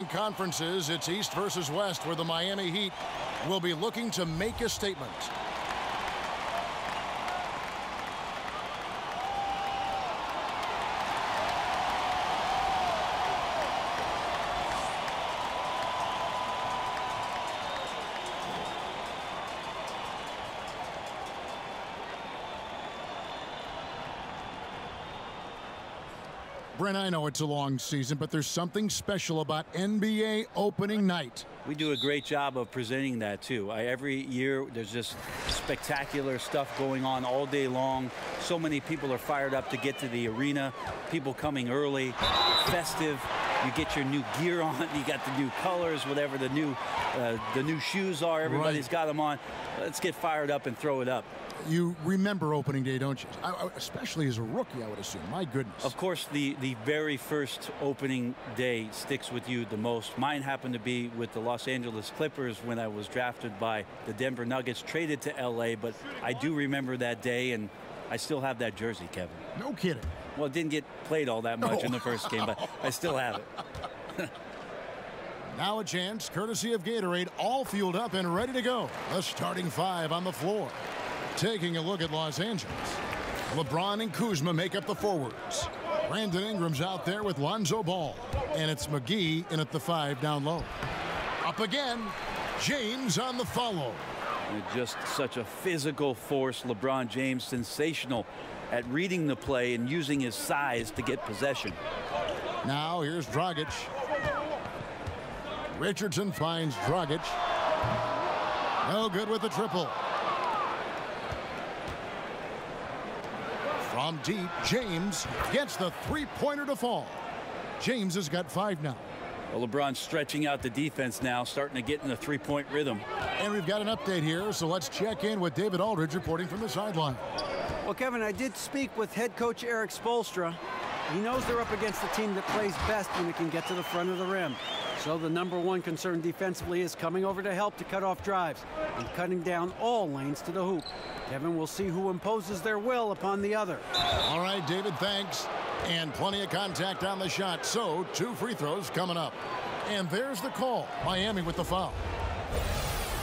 conferences, it's East versus West, where the Miami Heat will be looking to make a statement. Brent, I know it's a long season, but there's something special about NBA opening night. We do a great job of presenting that, too. Every year, there's just spectacular stuff going on all day long. So many people are fired up to get to the arena. People coming early, festive. You get your new gear on. You got the new colors, whatever the new shoes are. Everybody's got them on. Let's get fired up and throw it up. You remember opening day, don't you? Especially as a rookie, I would assume. My goodness. Of course, the very first opening day sticks with you the most. Mine happened to be with the Los Angeles Clippers when I was drafted by the Denver Nuggets, traded to L.A., but I do remember that day, and I still have that jersey, Kevin. No kidding. Well, it didn't get played all that much in the first game, but I still have it. Now a chance, courtesy of Gatorade, all fueled up and ready to go. The starting five on the floor. Taking a look at Los Angeles. LeBron and Kuzma make up the forwards. Brandon Ingram's out there with Lonzo Ball. And it's McGee in at the 5 down low. Up again. James on the follow. And just such a physical force. LeBron James, sensational at reading the play and using his size to get possession. Now here's Dragic. Richardson finds Dragic. No good with the triple. From deep, James gets the three-pointer to fall. James has got 5 now. Well, LeBron's stretching out the defense now, starting to get in the three-point rhythm. And we've got an update here, so let's check in with David Aldridge reporting from the sideline. Well, Kevin, I did speak with head coach Eric Spoelstra. He knows they're up against a team that plays best when it can get to the front of the rim. So the #1 concern defensively is coming over to help to cut off drives and cutting down all lanes to the hoop. Kevin, we'll see who imposes their will upon the other. All right, David, thanks. And plenty of contact on the shot, so 2 free throws coming up. And there's the call. Miami with the foul.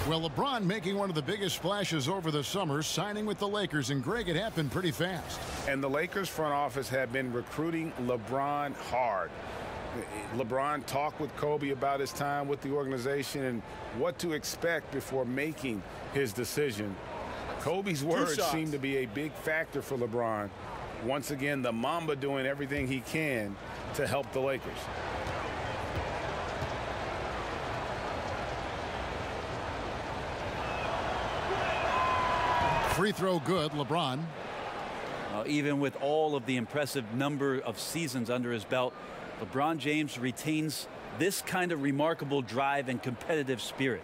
Well, LeBron making one of the biggest splashes over the summer, signing with the Lakers, and Greg, it happened pretty fast. And the Lakers front office have been recruiting LeBron hard. LeBron talked with Kobe about his time with the organization and what to expect before making his decision. Kobe's words seem to be a big factor for LeBron. Once again, the Mamba doing everything he can to help the Lakers. Free throw good, LeBron. Even with all of the impressive number of seasons under his belt, LeBron James retains this kind of remarkable drive and competitive spirit.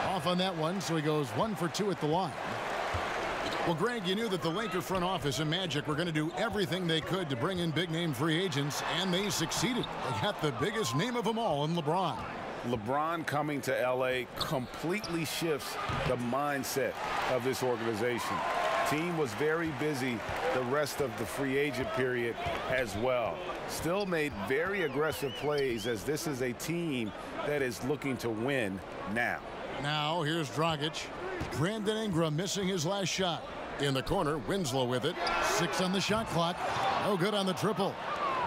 Off on that one, so he goes 1 for 2 at the line. Well, Greg, you knew that the Laker front office and Magic were going to do everything they could to bring in big-name free agents, and they succeeded. They got the biggest name of them all in LeBron. LeBron coming to L.A. completely shifts the mindset of this organization. Team was very busy the rest of the free agent period as well. Still made very aggressive plays, as this is a team that is looking to win now. Now, here's Dragic. Brandon Ingram missing his last shot. In the corner, Winslow with it. 6 on the shot clock. No good on the triple.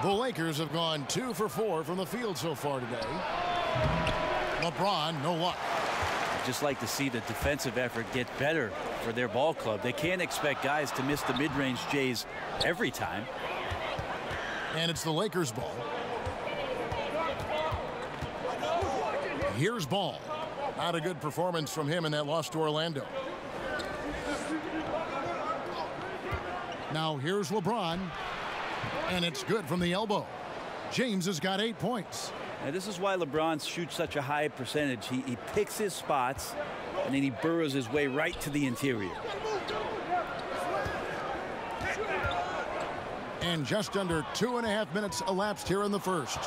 The Lakers have gone 2 for 4 from the field so far today. LeBron, no luck. I'd just like to see the defensive effort get better for their ball club. They can't expect guys to miss the mid-range Jays every time. And it's the Lakers' ball. Here's Ball. Not a good performance from him in that loss to Orlando. Now here's LeBron, and it's good from the elbow. James has got 8 points. Now this is why LeBron shoots such a high percentage. He picks his spots, and then he burrows his way right to the interior. And just under 2.5 minutes elapsed here in the first.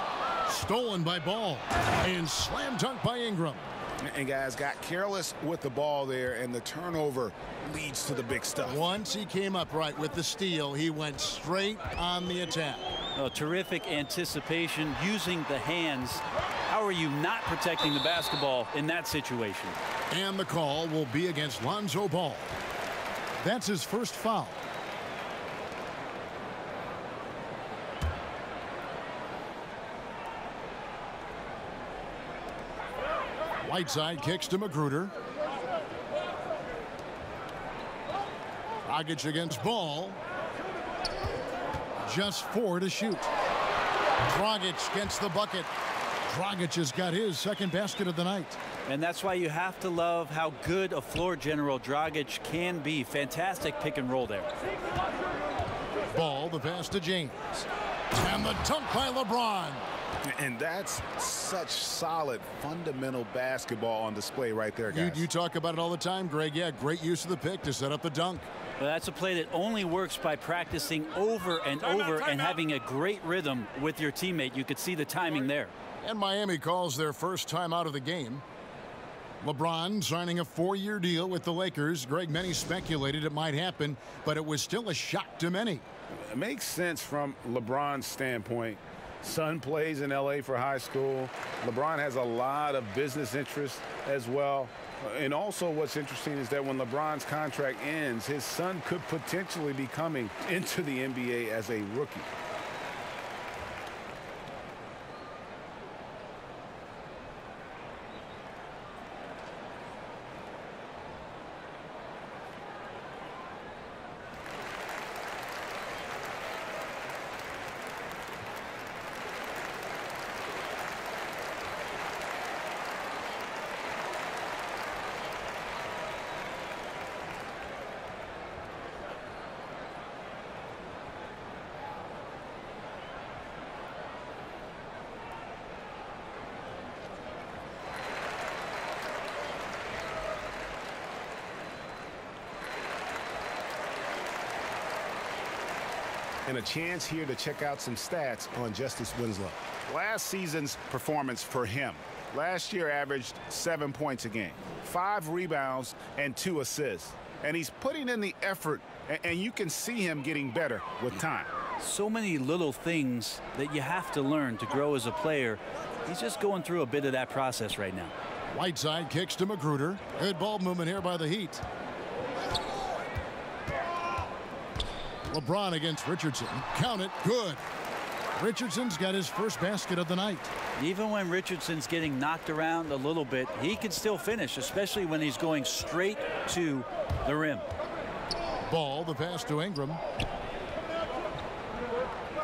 Stolen by Ball. And slam dunk by Ingram. And guys got careless with the ball there, and the turnover leads to the big stuff. Once he came up right with the steal, he went straight on the attack. Oh, terrific anticipation using the hands. How are you not protecting the basketball in that situation? And the call will be against Lonzo Ball. That's his first foul. Whiteside kicks to Magruder. Dragic against Ball. Just 4 to shoot. Dragic gets the bucket. Dragic has got his second basket of the night. And that's why you have to love how good a floor general Dragic can be. Fantastic pick and roll there. Ball, the pass to James. And the dunk by LeBron. And that's such solid fundamental basketball on display right there, guys. You talk about it all the time, Greg. Yeah, great use of the pick to set up the dunk. Well, that's a play that only works by practicing over and over and having a great rhythm with your teammate. You could see the timing there. And Miami calls their first time out of the game. LeBron signing a 4-year deal with the Lakers. Greg, many speculated it might happen, but it was still a shock to many. It makes sense from LeBron's standpoint. Son plays in L.A. for high school. LeBron has a lot of business interests as well. And also what's interesting is that when LeBron's contract ends, his son could potentially be coming into the NBA as a rookie. And a chance here to check out some stats on Justice Winslow. Last season's performance for him. Last year averaged 7 points a game, 5 rebounds, and 2 assists. And he's putting in the effort, and you can see him getting better with time. So many little things that you have to learn to grow as a player. He's just going through a bit of that process right now. Whiteside kicks to Magruder. Good ball movement here by the Heat. LeBron against Richardson. Count it. Good. Richardson's got his first basket of the night. Even when Richardson's getting knocked around a little bit, he can still finish, especially when he's going straight to the rim. Ball, the pass to Ingram.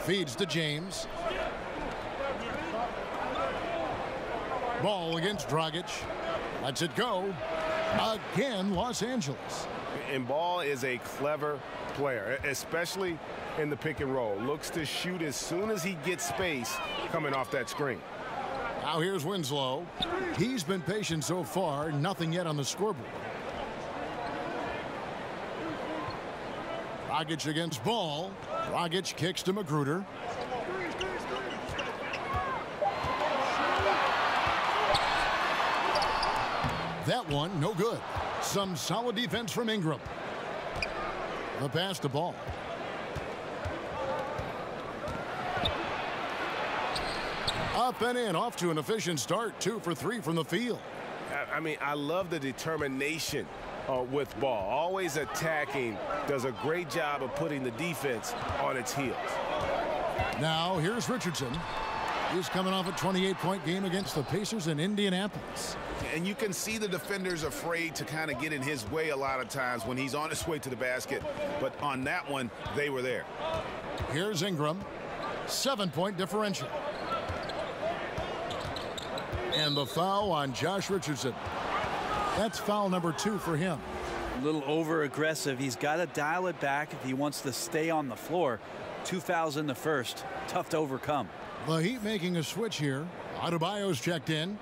Feeds to James. Ball against Dragic. Lets it go. Again, Los Angeles. And Ball is a clever player, especially in the pick and roll. Looks to shoot as soon as he gets space coming off that screen. Now here's Winslow. He's been patient so far. Nothing yet on the scoreboard. Dragic against Ball. Dragic kicks to Magruder. That one, no good. Some solid defense from Ingram. The pass to Ball. Up and in, off to an efficient start. 2 for 3 from the field. I mean, I love the determination with Ball. Always attacking. Does a great job of putting the defense on its heels. Now here's Richardson. He's coming off a 28-point game against the Pacers in Indianapolis. And you can see the defenders afraid to kind of get in his way a lot of times when he's on his way to the basket. But on that one, they were there. Here's Ingram. 7-point differential. And the foul on Josh Richardson. That's foul number 2 for him. A little over-aggressive. He's got to dial it back if he wants to stay on the floor. 2 fouls in the first. Tough to overcome. The Heat making a switch here. Adebayo's checked in.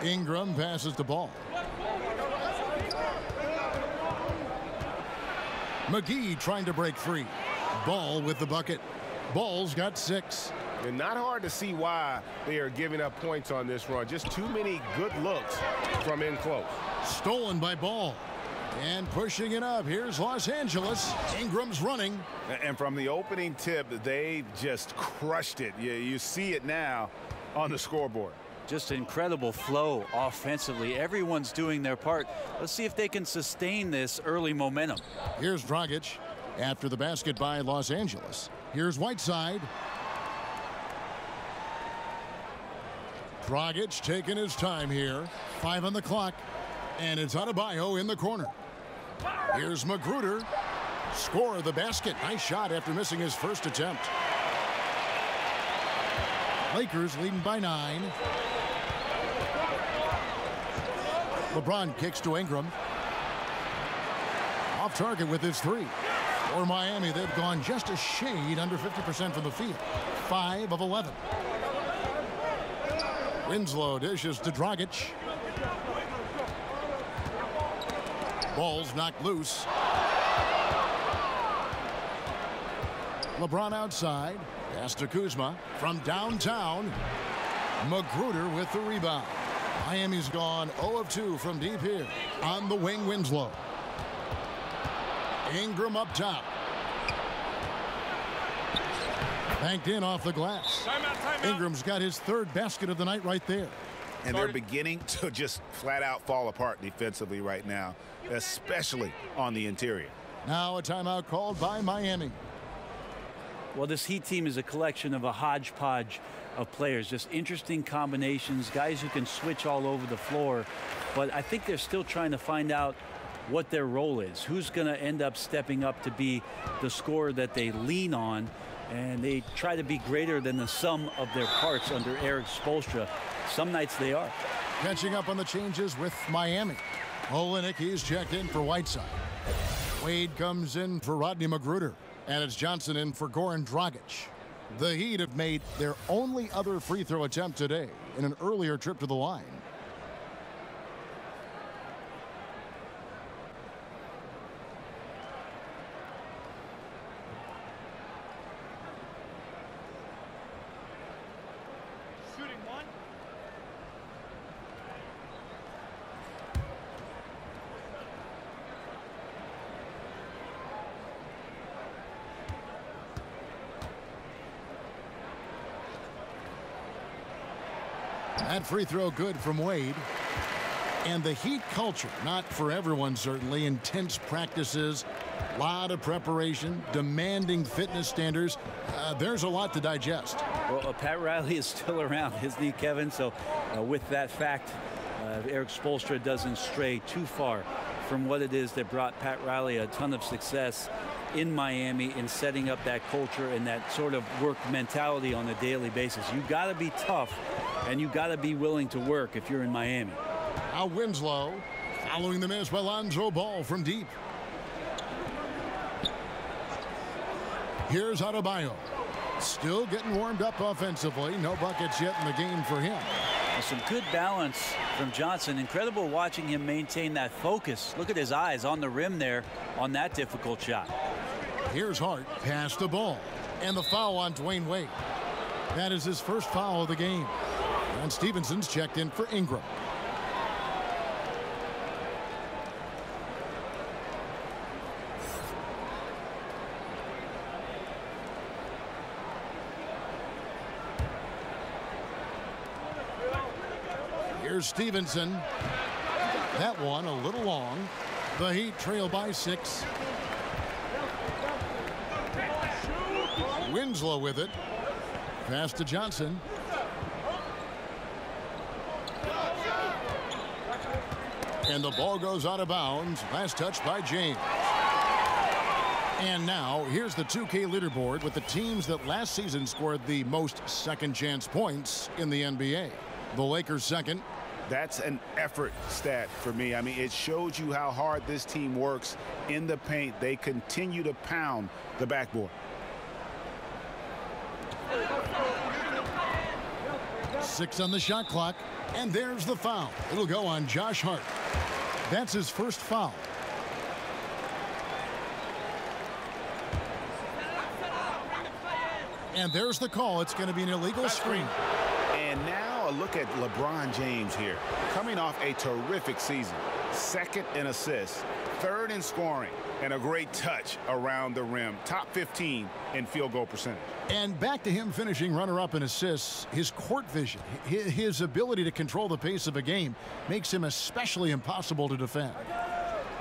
Ingram passes the ball. McGee trying to break free. Ball with the bucket. Ball's got 6. And not hard to see why they are giving up points on this run. Just too many good looks from in close. Stolen by Ball. And pushing it up. Here's Los Angeles. Ingram's running. And from the opening tip, they just crushed it. You see it now on the scoreboard. Just incredible flow offensively. Everyone's doing their part. Let's see if they can sustain this early momentum. Here's Dragic after the basket by Los Angeles. Here's Whiteside. Dragic taking his time here. 5 on the clock. And it's Adebayo in the corner. Here's Magruder. Score the basket. Nice shot after missing his first attempt. Lakers leading by 9. LeBron kicks to Ingram. Off target with his 3. For Miami, they've gone just a shade under 50% from the field. 5 of 11. Winslow dishes to Dragic. Ball's knocked loose. LeBron outside. Pass to Kuzma from downtown. Magruder with the rebound. Miami's gone 0 of 2 from deep here. On the wing, Winslow. Ingram up top. Banked in off the glass. Timeout. Ingram's got his 3rd basket of the night right there. And they're beginning to just flat out fall apart defensively right now, especially on the interior. Now a timeout called by Miami. Well, this Heat team is a collection of a hodgepodge of players, just interesting combinations, guys who can switch all over the floor. But I think they're still trying to find out what their role is, who's going to end up stepping up to be the scorer that they lean on, and they try to be greater than the sum of their parts under Eric Spoelstra. Some nights they are. Catching up on the changes with Miami. Olynyk, he's checked in for Whiteside. Wade comes in for Rodney Magruder. And it's Johnson in for Goran Dragic. The Heat have made their only other free throw attempt today in an earlier trip to the line. Shooting 1. That free throw good from Wade. And the Heat culture, not for everyone certainly, intense practices, a lot of preparation, demanding fitness standards. There's a lot to digest. Well, Pat Riley is still around, isn't he, Kevin? So with that fact, Eric Spoelstra doesn't stray too far from what it is that brought Pat Riley a ton of success in Miami in setting up that culture and that sort of work mentality on a daily basis. You got to be tough and you got to be willing to work if you're in Miami. Now Winslow following the miss by Lonzo Ball from deep. Here's Adebayo. Still getting warmed up offensively. No buckets yet in the game for him. And some good balance from Johnson. Incredible watching him maintain that focus. Look at his eyes on the rim there on that difficult shot. Here's Hart, pass the ball, and the foul on Dwayne Wade. That is his first foul of the game. And Stevenson's checked in for Ingram. Here's Stevenson. That one a little long. The Heat trail by 6. Winslow with it. Pass to Johnson. And the ball goes out of bounds. Last touch by James. And now here's the 2K leaderboard with the teams that last season scored the most second chance points in the NBA. The Lakers second. That's an effort stat for me. I mean, it shows you how hard this team works in the paint. They continue to pound the backboard. 6 on the shot clock, and there's the foul. It'll go on Josh Hart. That's his first foul. And there's the call. It's going to be an illegal screen. And now a look at LeBron James here, coming off a terrific season. Second in assists, third in scoring, and a great touch around the rim. Top 15 in field goal percentage. And back to him finishing runner-up in assists, his court vision, his ability to control the pace of a game makes him especially impossible to defend.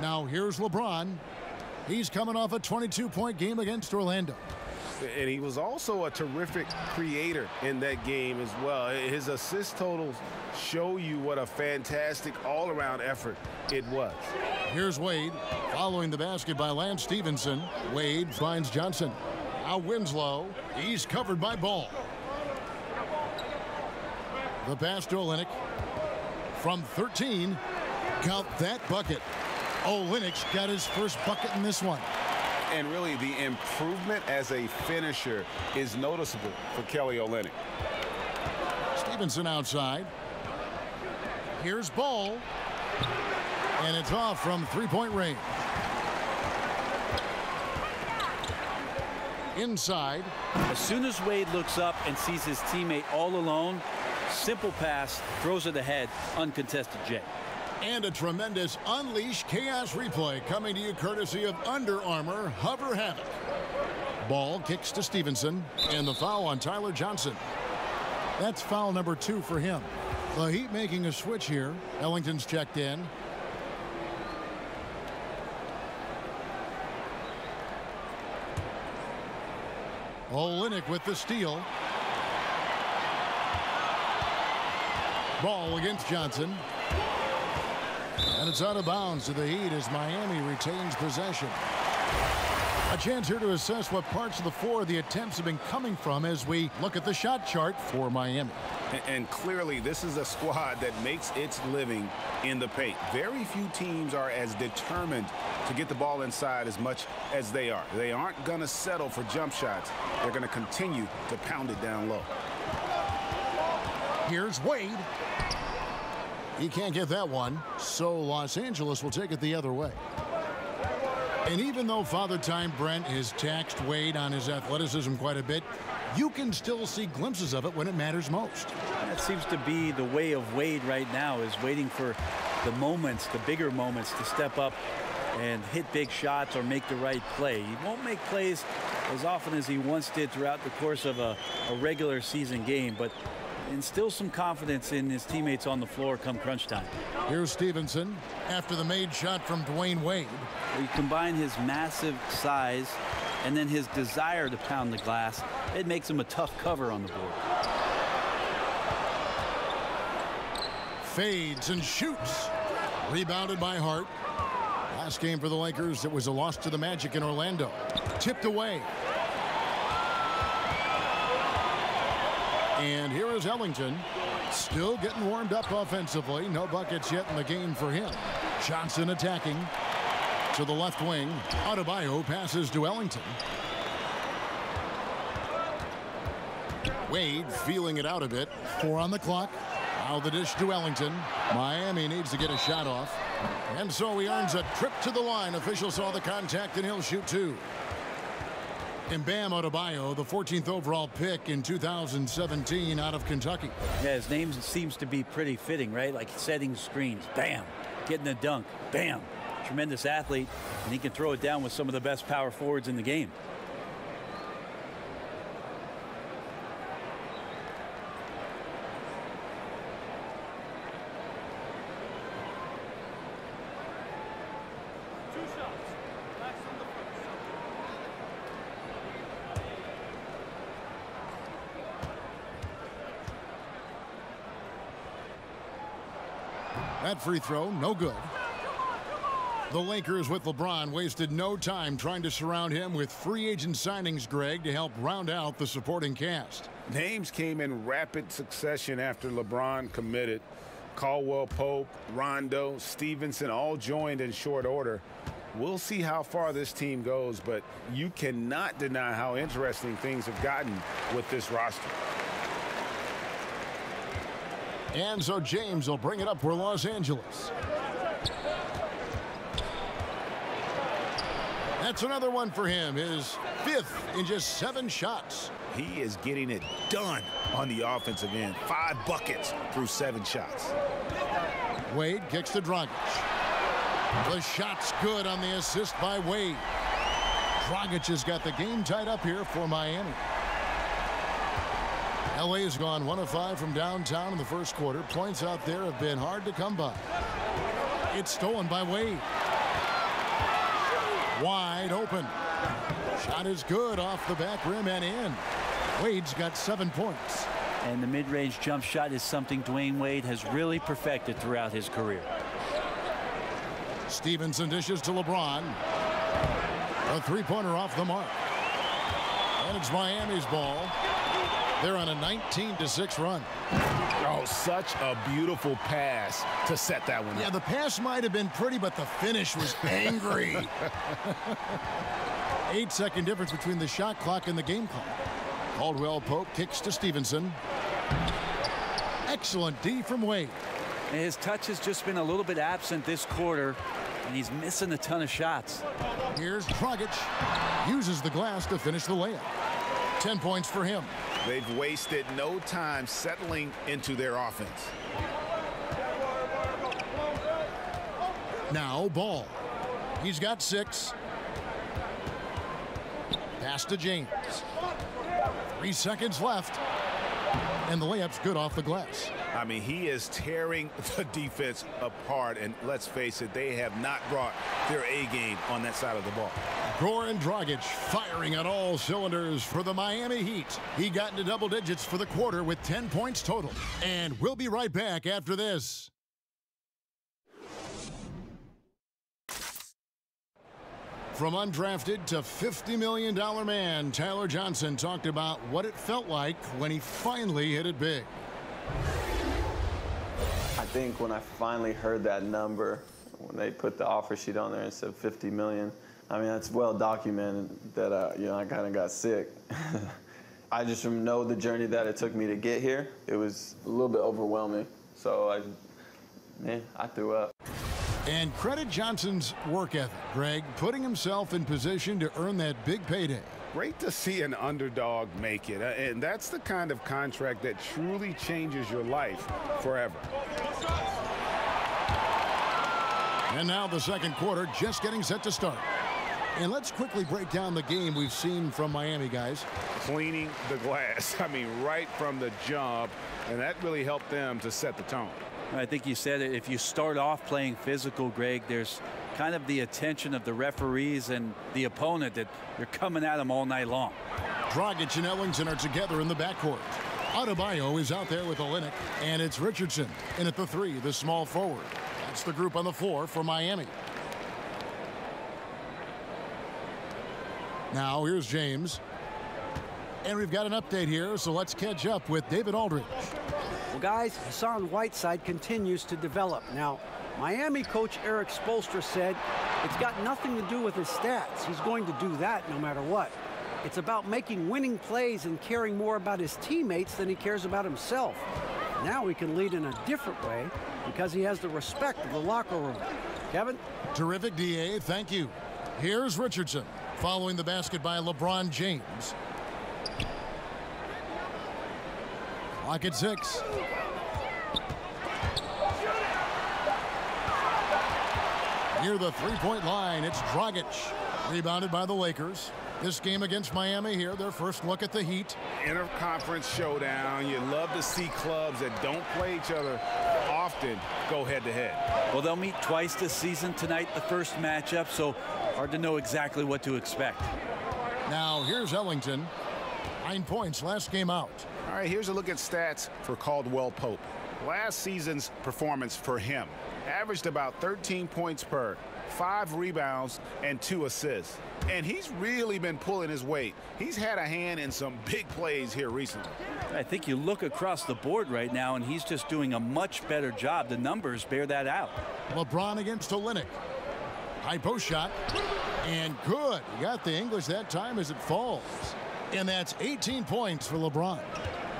Now here's LeBron. He's coming off a 22-point game against Orlando. And he was also a terrific creator in that game as well. His assist totals show you what a fantastic all-around effort it was. Here's Wade following the basket by Lance Stevenson. Wade finds Johnson. Now Winslow. He's covered by Ball. The pass to Olynyk. From 13. Count that bucket. Olynyk's got his first bucket in this one. And really, the improvement as a finisher is noticeable for Kelly Olynyk. Stevenson outside. Here's Ball. And it's off from three-point range. Inside. As soon as Wade looks up and sees his teammate all alone, simple pass, throws it ahead, uncontested J. And a tremendous Unleash Chaos replay coming to you courtesy of Under Armour Hover Havoc. Ball kicks to Stevenson, and the foul on Tyler Johnson. That's foul number 2 for him. The Heat making a switch here. Ellington's checked in. Olynyk with the steal. Ball against Johnson. And it's out of bounds to the Heat as Miami retains possession. A chance here to assess what parts of the floor the attempts have been coming from as we look at the shot chart for Miami. And clearly, this is a squad that makes its living in the paint. Very few teams are as determined to get the ball inside as much as they are. They aren't going to settle for jump shots. They're going to continue to pound it down low. Here's Wade. He can't get that one, so Los Angeles will take it the other way. And even though Father Time Brent has taxed Wade on his athleticism quite a bit, you can still see glimpses of it when it matters most. That seems to be the way of Wade right now, is waiting for the moments, the bigger moments, to step up and hit big shots or make the right play. He won't make plays as often as he once did throughout the course of a regular season game, but instill some confidence in his teammates on the floor come crunch time. Here's Stevenson after the made shot from Dwayne Wade. You combine his massive size and then his desire to pound the glass, it makes him a tough cover on the board. Fades and shoots. Rebounded by Hart. Last game for the Lakers, it was a loss to the Magic in Orlando. Tipped away. And here is Ellington, still getting warmed up offensively. No buckets yet in the game for him. Johnson attacking to the left wing. Adebayo passes to Ellington. Wade feeling it out a bit. 4 on the clock. Now the dish to Ellington. Miami needs to get a shot off. And so he earns a trip to the line. Officials saw the contact and he'll shoot 2. And Bam Adebayo, the 14th overall pick in 2017 out of Kentucky. Yeah, his name seems to be pretty fitting, right? Like setting screens. Bam. Getting a dunk. Bam. Tremendous athlete, and he can throw it down with some of the best power forwards in the game. That free throw, no good. The Lakers with LeBron wasted no time trying to surround him with free agent signings, Greg, to help round out the supporting cast. Names came in rapid succession after LeBron committed. Caldwell Pope, Rondo, Stevenson all joined in short order. We'll see how far this team goes, but you cannot deny how interesting things have gotten with this roster. And so James will bring it up for Los Angeles. That's another one for him, his 5th in just 7 shots. He is getting it done on the offensive end. 5 buckets through 7 shots. Wade kicks to Dragic. The shot's good on the assist by Wade. Dragic has got the game tied up here for Miami. LA has gone 1 of 5 from downtown in the first quarter. Points out there have been hard to come by. It's stolen by Wade. Wide open. Shot is good off the back rim and in. Wade's got 7 points. And the mid-range jump shot is something Dwayne Wade has really perfected throughout his career. Stevenson dishes to LeBron. A 3-pointer off the mark. And it's Miami's ball. They're on a 19-6 run. Oh, such a beautiful pass to set that one up. Yeah, the pass might have been pretty, but the finish was angry. 8-second difference between the shot clock and the game clock. Caldwell Pope kicks to Stevenson. Excellent D from Wade. His touch has just been a little bit absent this quarter, and he's missing a ton of shots. Here's Dragic. Uses the glass to finish the layup. 10 points for him. They've wasted no time settling into their offense. Now Ball. He's got 6. Pass to James. 3 seconds left. And the layup's good off the glass. I mean, he is tearing the defense apart. And let's face it, they have not brought their A game on that side of the ball. Goran Dragic firing on all cylinders for the Miami Heat. He got into double digits for the quarter with 10 points total. And we'll be right back after this. From undrafted to $50 million man, Tyler Johnson talked about what it felt like when he finally hit it big. I think when I finally heard that number, when they put the offer sheet on there and said $50 million, I mean, it's well documented that, I kind of got sick. I just know the journey that it took me to get here. It was a little bit overwhelming. So, I threw up. And credit Johnson's work ethic, Greg, putting himself in position to earn that big payday. Great to see an underdog make it. And that's the kind of contract that truly changes your life forever. And now the second quarter just getting set to start. And let's quickly break down the game we've seen from Miami, guys. Cleaning the glass. I mean, right from the jump. And that really helped them to set the tone. I think you said it. If you start off playing physical, Greg, there's kind of the attention of the referees and the opponent that you're coming at them all night long. Dragic and Ellington are together in the backcourt. Adebayo is out there with Olynyk, and it's Richardson in at the 3, the small forward. That's the group on the floor for Miami. Now here's James. And we've got an update here, so let's catch up with David Aldridge. Well, guys, Hassan Whiteside continues to develop. Now, Miami coach Eric Spoelstra said it's got nothing to do with his stats. He's going to do that no matter what. It's about making winning plays and caring more about his teammates than he cares about himself. Now he can lead in a different way because he has the respect of the locker room. Kevin? Terrific, D.A. Thank you. Here's Richardson following the basket by LeBron James. Clock at 6. Near the three-point line, it's Dragic. Rebounded by the Lakers. This game against Miami here, their first look at the Heat. Interconference showdown. You love to see clubs that don't play each other often go head-to-head. Well, they'll meet twice this season tonight, the first matchup, so hard to know exactly what to expect. Now, here's Ellington. 9 points last game out. All right, here's a look at stats for Caldwell Pope. Last season's performance for him averaged about 13 points per, 5 rebounds, and 2 assists. And he's really been pulling his weight. He's had a hand in some big plays here recently. I think you look across the board right now, and he's just doing a much better job. The numbers bear that out. LeBron against Olynyk. High post shot. And good. He got the English that time as it falls. And that's 18 points for LeBron.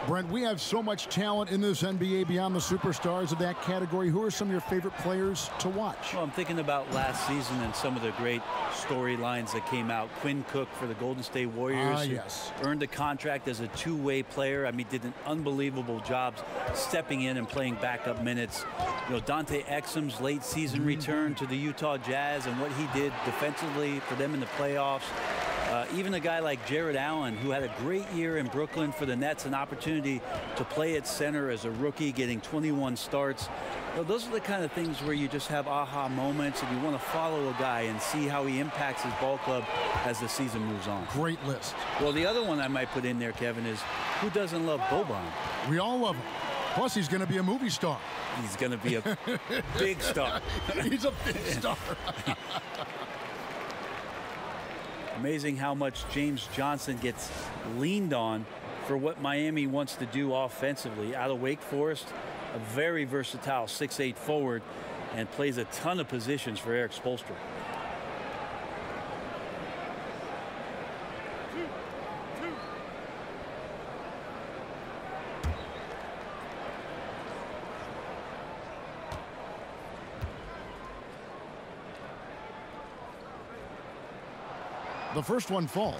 Brent, we have so much talent in this NBA beyond the superstars of that category. Who are some of your favorite players to watch? Well, I'm thinking about last season and some of the great storylines that came out. Quinn Cook for the Golden State Warriors. Yes. Earned a contract as a two-way player. I mean, did an unbelievable job stepping in and playing backup minutes. You know, Dante Exum's late season return to the Utah Jazz and what he did defensively for them in the playoffs. Even a guy like Jared Allen, who had a great year in Brooklyn for the Nets, an opportunity to play at center as a rookie, getting 21 starts. You know, those are the kind of things where you just have aha moments and you want to follow a guy and see how he impacts his ball club as the season moves on. Great list. Well, the other one I might put in there, Kevin, is who doesn't love Boban? We all love him. Plus, he's going to be a movie star. He's going to be a big star. He's a big star. Amazing how much James Johnson gets leaned on for what Miami wants to do offensively. Out of Wake Forest, a very versatile 6'8" forward, and plays a ton of positions for Eric Spoelstra. The first one falls.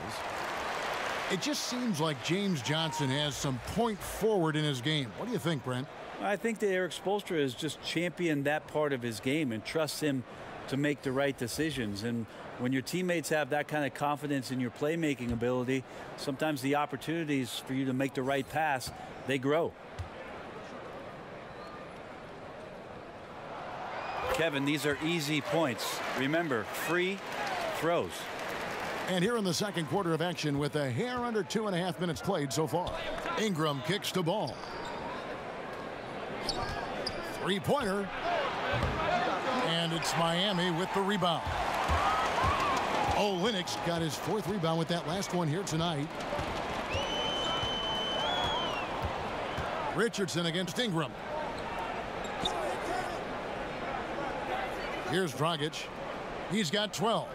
It just seems like James Johnson has some point forward in his game. What do you think, Brent? I think that Eric Spoelstra has just championed that part of his game and trusts him to make the right decisions. And when your teammates have that kind of confidence in your playmaking ability, sometimes the opportunities for you to make the right pass, they grow. Kevin, these are easy points. Remember, free throws. And here in the second quarter of action with a hair under 2.5 minutes played so far. Ingram kicks the ball. Three-pointer. And it's Miami with the rebound. Olynyk got his fourth rebound with that last one here tonight. Richardson against Ingram. Here's Dragic. He's got 12.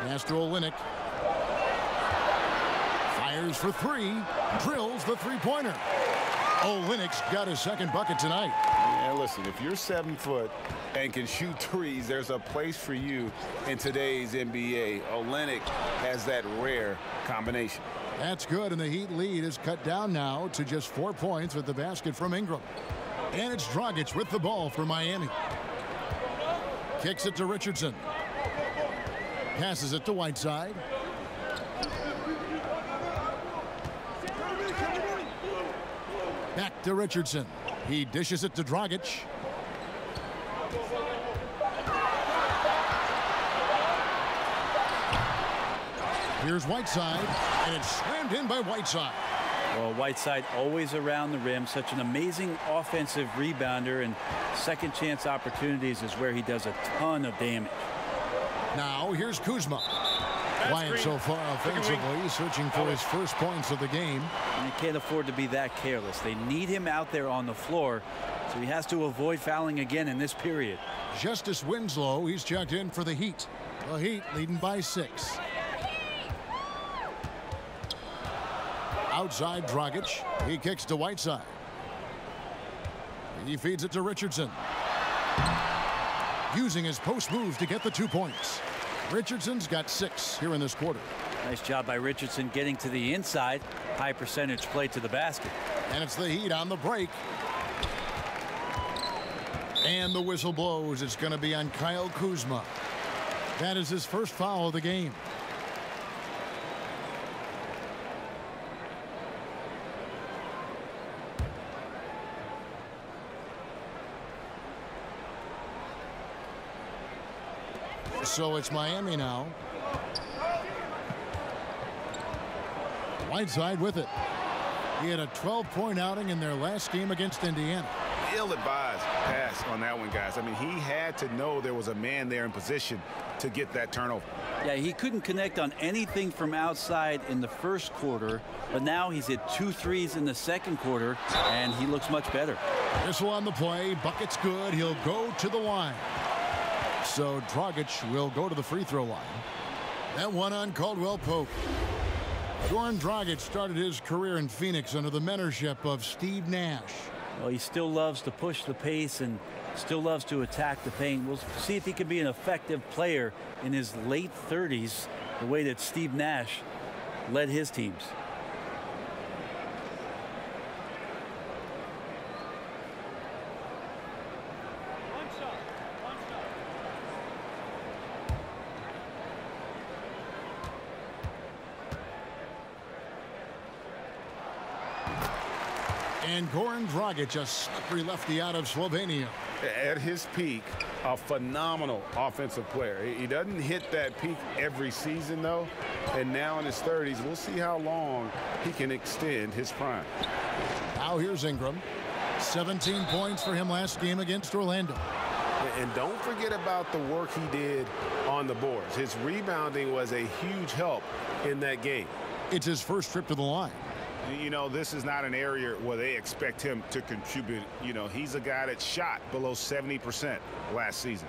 Pass to Olynyk. Fires for three. Drills the three-pointer. Olynyk's got his second bucket tonight. Yeah, listen, if you're 7 foot and can shoot threes, there's a place for you in today's NBA. Olynyk has that rare combination. That's good, and the Heat lead is cut down now to just 4 points with the basket from Ingram. And it's Dragic with the ball for Miami. Kicks it to Richardson. Passes it to Whiteside. Back to Richardson. He dishes it to Dragic. Here's Whiteside, and it's slammed in by Whiteside. Well, Whiteside always around the rim, such an amazing offensive rebounder, and second chance opportunities is where he does a ton of damage. Now here's Kuzma. Quiet so far offensively, searching for his first points of the game. And he can't afford to be that careless. They need him out there on the floor, so he has to avoid fouling again in this period. Justice Winslow, he's checked in for the Heat. The Heat leading by 6. Outside Dragic. He kicks to Whiteside. He feeds it to Richardson. Using his post move to get the 2 points. Richardson's got 6 here in this quarter. Nice job by Richardson getting to the inside. High percentage play to the basket. And it's the Heat on the break. And the whistle blows. It's going to be on Kyle Kuzma. That is his first foul of the game. So it's Miami now. Whiteside with it. He had a 12-point outing in their last game against Indiana. Ill-advised pass on that one, guys. I mean, he had to know there was a man there in position to get that turnover. Yeah, he couldn't connect on anything from outside in the first quarter, but now he's hit 2 threes in the second quarter, and he looks much better. Whistle on the play. Bucket's good. He'll go to the line. So Dragic will go to the free throw line. That one on Caldwell Pope. Goran Dragic started his career in Phoenix under the mentorship of Steve Nash. Well, he still loves to push the pace and still loves to attack the paint. We'll see if he can be an effective player in his late 30s, the way that Steve Nash led his teams. And Goran Dragic, a slippery lefty out of Slovenia. At his peak, a phenomenal offensive player. He doesn't hit that peak every season, though. And now in his 30s, we'll see how long he can extend his prime. Now here's Ingram. 17 points for him last game against Orlando. And don't forget about the work he did on the boards. His rebounding was a huge help in that game. It's his first trip to the line. You know, this is not an area where they expect him to contribute. You know, he's a guy that shot below 70% last season.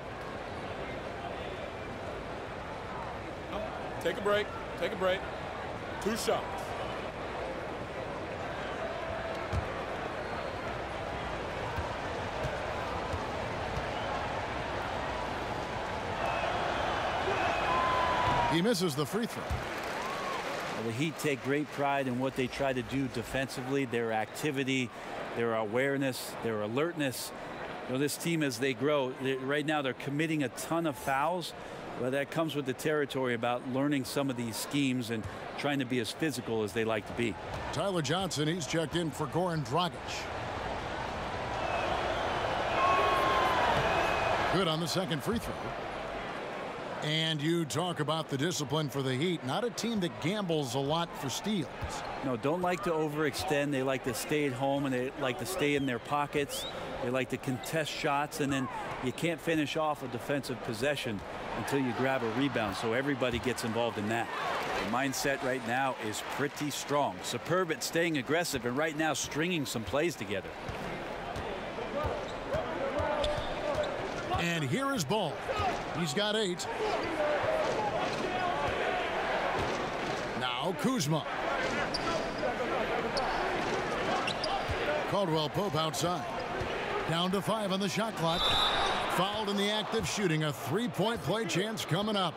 Take a break. Take a break. 2 shots. He misses the free throw. The Heat take great pride in what they try to do defensively, their activity, their awareness, their alertness. You know, this team, as they grow, right now they're committing a ton of fouls. Well, that comes with the territory about learning some of these schemes and trying to be as physical as they like to be. Tyler Johnson, he's checked in for Goran Dragic. Good on the second free throw. And you talk about the discipline for the Heat. Not a team that gambles a lot for steals. No, don't like to overextend. They like to stay at home, and they like to stay in their pockets. They like to contest shots, and then you can't finish off a defensive possession until you grab a rebound, so everybody gets involved in that. The mindset right now is pretty strong. Superb at staying aggressive, and right now stringing some plays together. And here is Ball. He's got 8. Now Kuzma. Caldwell Pope outside. Down to 5 on the shot clock. Fouled in the act of shooting. A 3-point play chance coming up.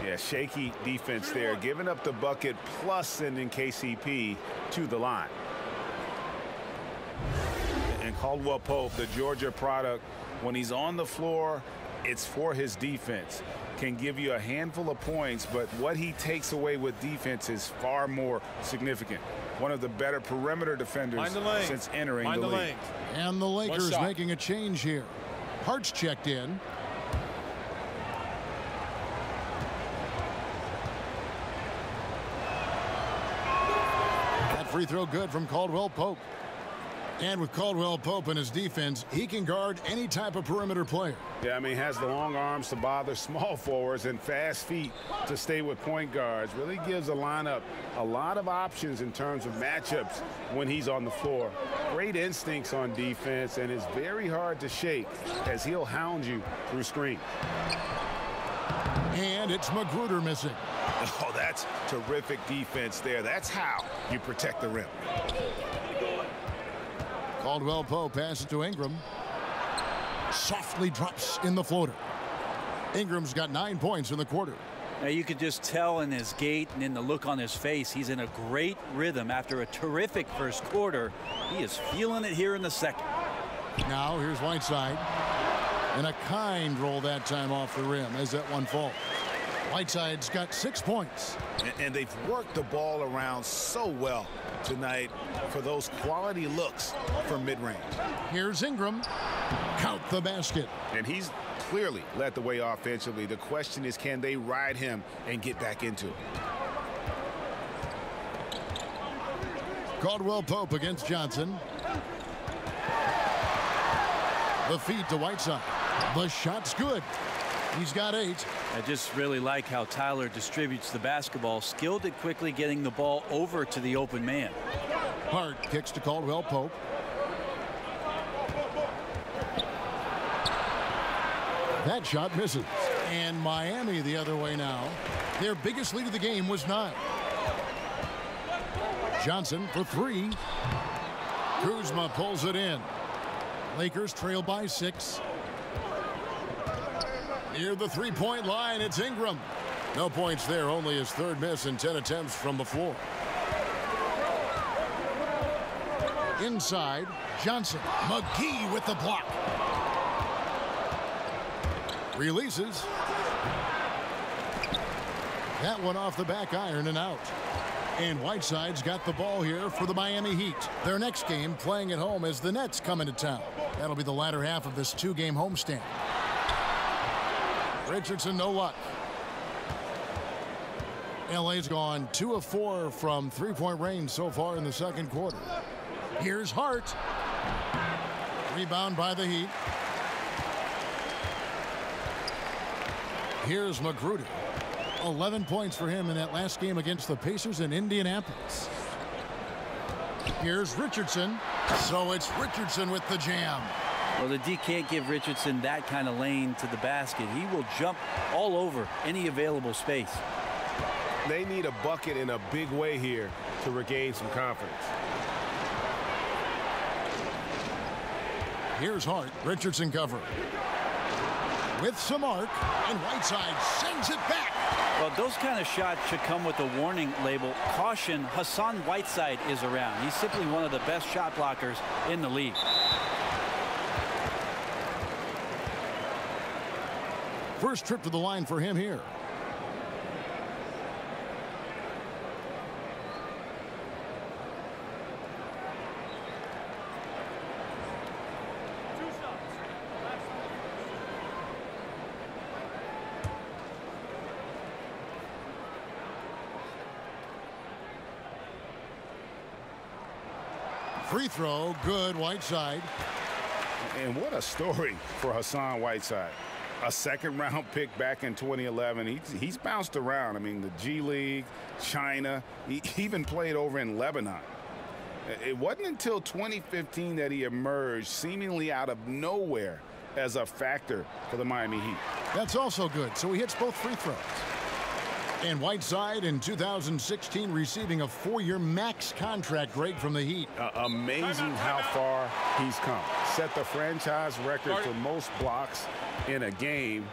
Yeah, shaky defense there, giving up the bucket plus sending KCP to the line. And Caldwell Pope, the Georgia product, when he's on the floor, it's for his defense. Can give you a handful of points, but what he takes away with defense is far more significant. One of the better perimeter defenders since entering the league. And the Lakers making a change here. Hart's checked in. That free throw good from Caldwell Pope. And with Caldwell Pope in his defense, he can guard any type of perimeter player. Yeah, I mean, he has the long arms to bother small forwards and fast feet to stay with point guards. Really gives the lineup a lot of options in terms of matchups when he's on the floor. Great instincts on defense, and is very hard to shake as he'll hound you through screen. And it's Magruder missing. Oh, that's terrific defense there. That's how you protect the rim. Caldwell Pope passes to Ingram. Softly drops in the floater. Ingram's got 9 points in the quarter. Now you could just tell in his gait and in the look on his face, he's in a great rhythm after a terrific first quarter. He is feeling it here in the second. Now here's Whiteside. And a kind roll that time off the rim as that one falls. Whiteside's got 6 points. And they've worked the ball around so well tonight for those quality looks from mid-range. Here's Ingram. Count the basket. And he's clearly led the way offensively. The question is, can they ride him and get back into it? Caldwell Pope against Johnson. The feed to Whiteside. The shot's good. He's got 8. I just really like how Tyler distributes the basketball, skilled at quickly getting the ball over to the open man. Hart kicks to Caldwell Pope. That shot misses. And Miami the other way now. Their biggest lead of the game was 9. Johnson for three. Kuzma pulls it in. Lakers trail by 6. Near the three-point line, it's Ingram. No points there, only his third miss in 10 attempts from the floor. Inside, Johnson. McGee with the block. Releases. That one off the back iron and out. And Whiteside's got the ball here for the Miami Heat. Their next game playing at home as the Nets come into town. That'll be the latter half of this 2-game homestand. Richardson, no luck. LA's gone 2 of 4 from three-point range so far in the second quarter. Here's Hart. Rebound by the Heat. Here's Magruder. 11 points for him in that last game against the Pacers in Indianapolis. Here's Richardson. So it's Richardson with the jam. Well, the D can't give Richardson that kind of lane to the basket. He will jump all over any available space. They need a bucket in a big way here to regain some confidence. Here's Hart. Richardson cover. With some arc, and Whiteside sends it back. Well, those kind of shots should come with a warning label. Caution, Hassan Whiteside is around. He's simply one of the best shot blockers in the league. First trip to the line for him here. Free throw, good. Whiteside. And what a story for Hassan Whiteside. A second-round pick back in 2011. He's bounced around. I mean, the G League, China. He even played over in Lebanon. It wasn't until 2015 that he emerged seemingly out of nowhere as a factor for the Miami Heat. That's also good. So he hits both free throws. And Whiteside in 2016 receiving a 4-year max contract, Greg, from the Heat. Amazing how far he's come. Set the franchise record for most blocks in a game.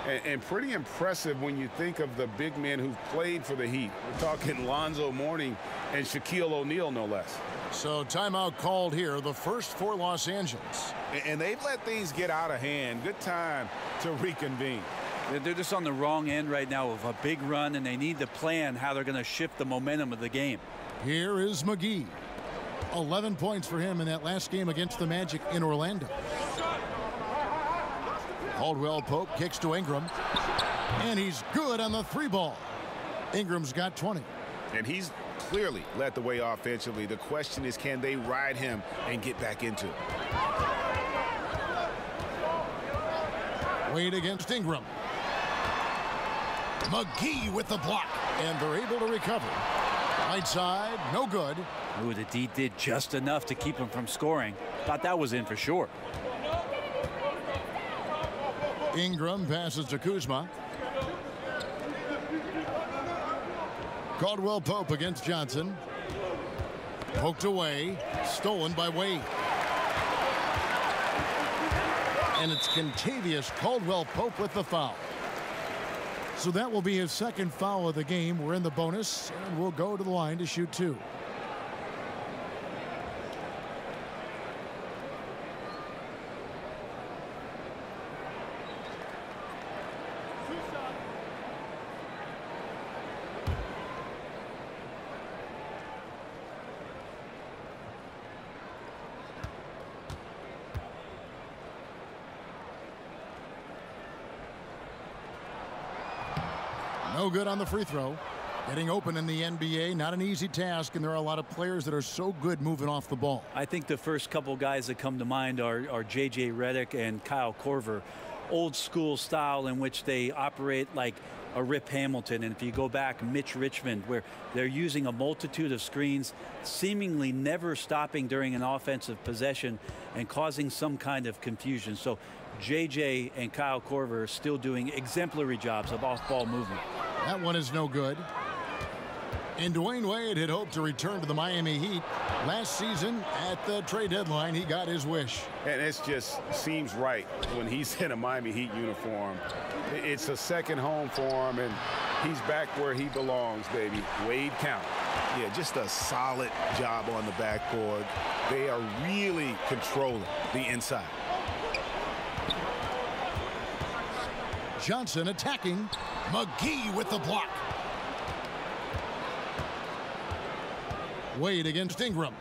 And pretty impressive when you think of the big men who've played for the Heat. We're talking Lonzo Mourning and Shaquille O'Neal, no less. So timeout called here, the first for Los Angeles. And they've let things get out of hand. Good time to reconvene. They're just on the wrong end right now of a big run, and they need to plan how they're going to shift the momentum of the game. Here is McGee. 11 points for him in that last game against the Magic in Orlando. Caldwell Pope kicks to Ingram. And he's good on the 3-ball. Ingram's got 20. And he's clearly led the way offensively. The question is, can they ride him and get back into it? Wade against Ingram. McGee with the block, and they're able to recover. Right side, no good. Ooh, the D did just enough to keep him from scoring. Thought that was in for sure. Ingram passes to Kuzma. Caldwell Pope against Johnson. Poked away, stolen by Wade. And it's Kentavious Caldwell Pope with the foul. So that will be his second foul of the game. We're in the bonus, and we'll go to the line to shoot 2. No good on the free throw. Getting open in the NBA, not an easy task, and there are a lot of players that are so good moving off the ball. I think the first couple guys that come to mind are J.J. Redick and Kyle Korver. Old school style in which they operate like a Rip Hamilton. And if you go back, Mitch Richmond, where they're using a multitude of screens, seemingly never stopping during an offensive possession and causing some kind of confusion. So J.J. and Kyle Korver are still doing exemplary jobs of off-ball movement. That one is no good. And Dwayne Wade had hoped to return to the Miami Heat. Last season, at the trade deadline, he got his wish. And it just seems right when he's in a Miami Heat uniform. It's a second home for him, and he's back where he belongs, baby. Wade count. Yeah, just a solid job on the backboard. They are really controlling the inside. Johnson attacking. McGee with the block. Wade against Ingram.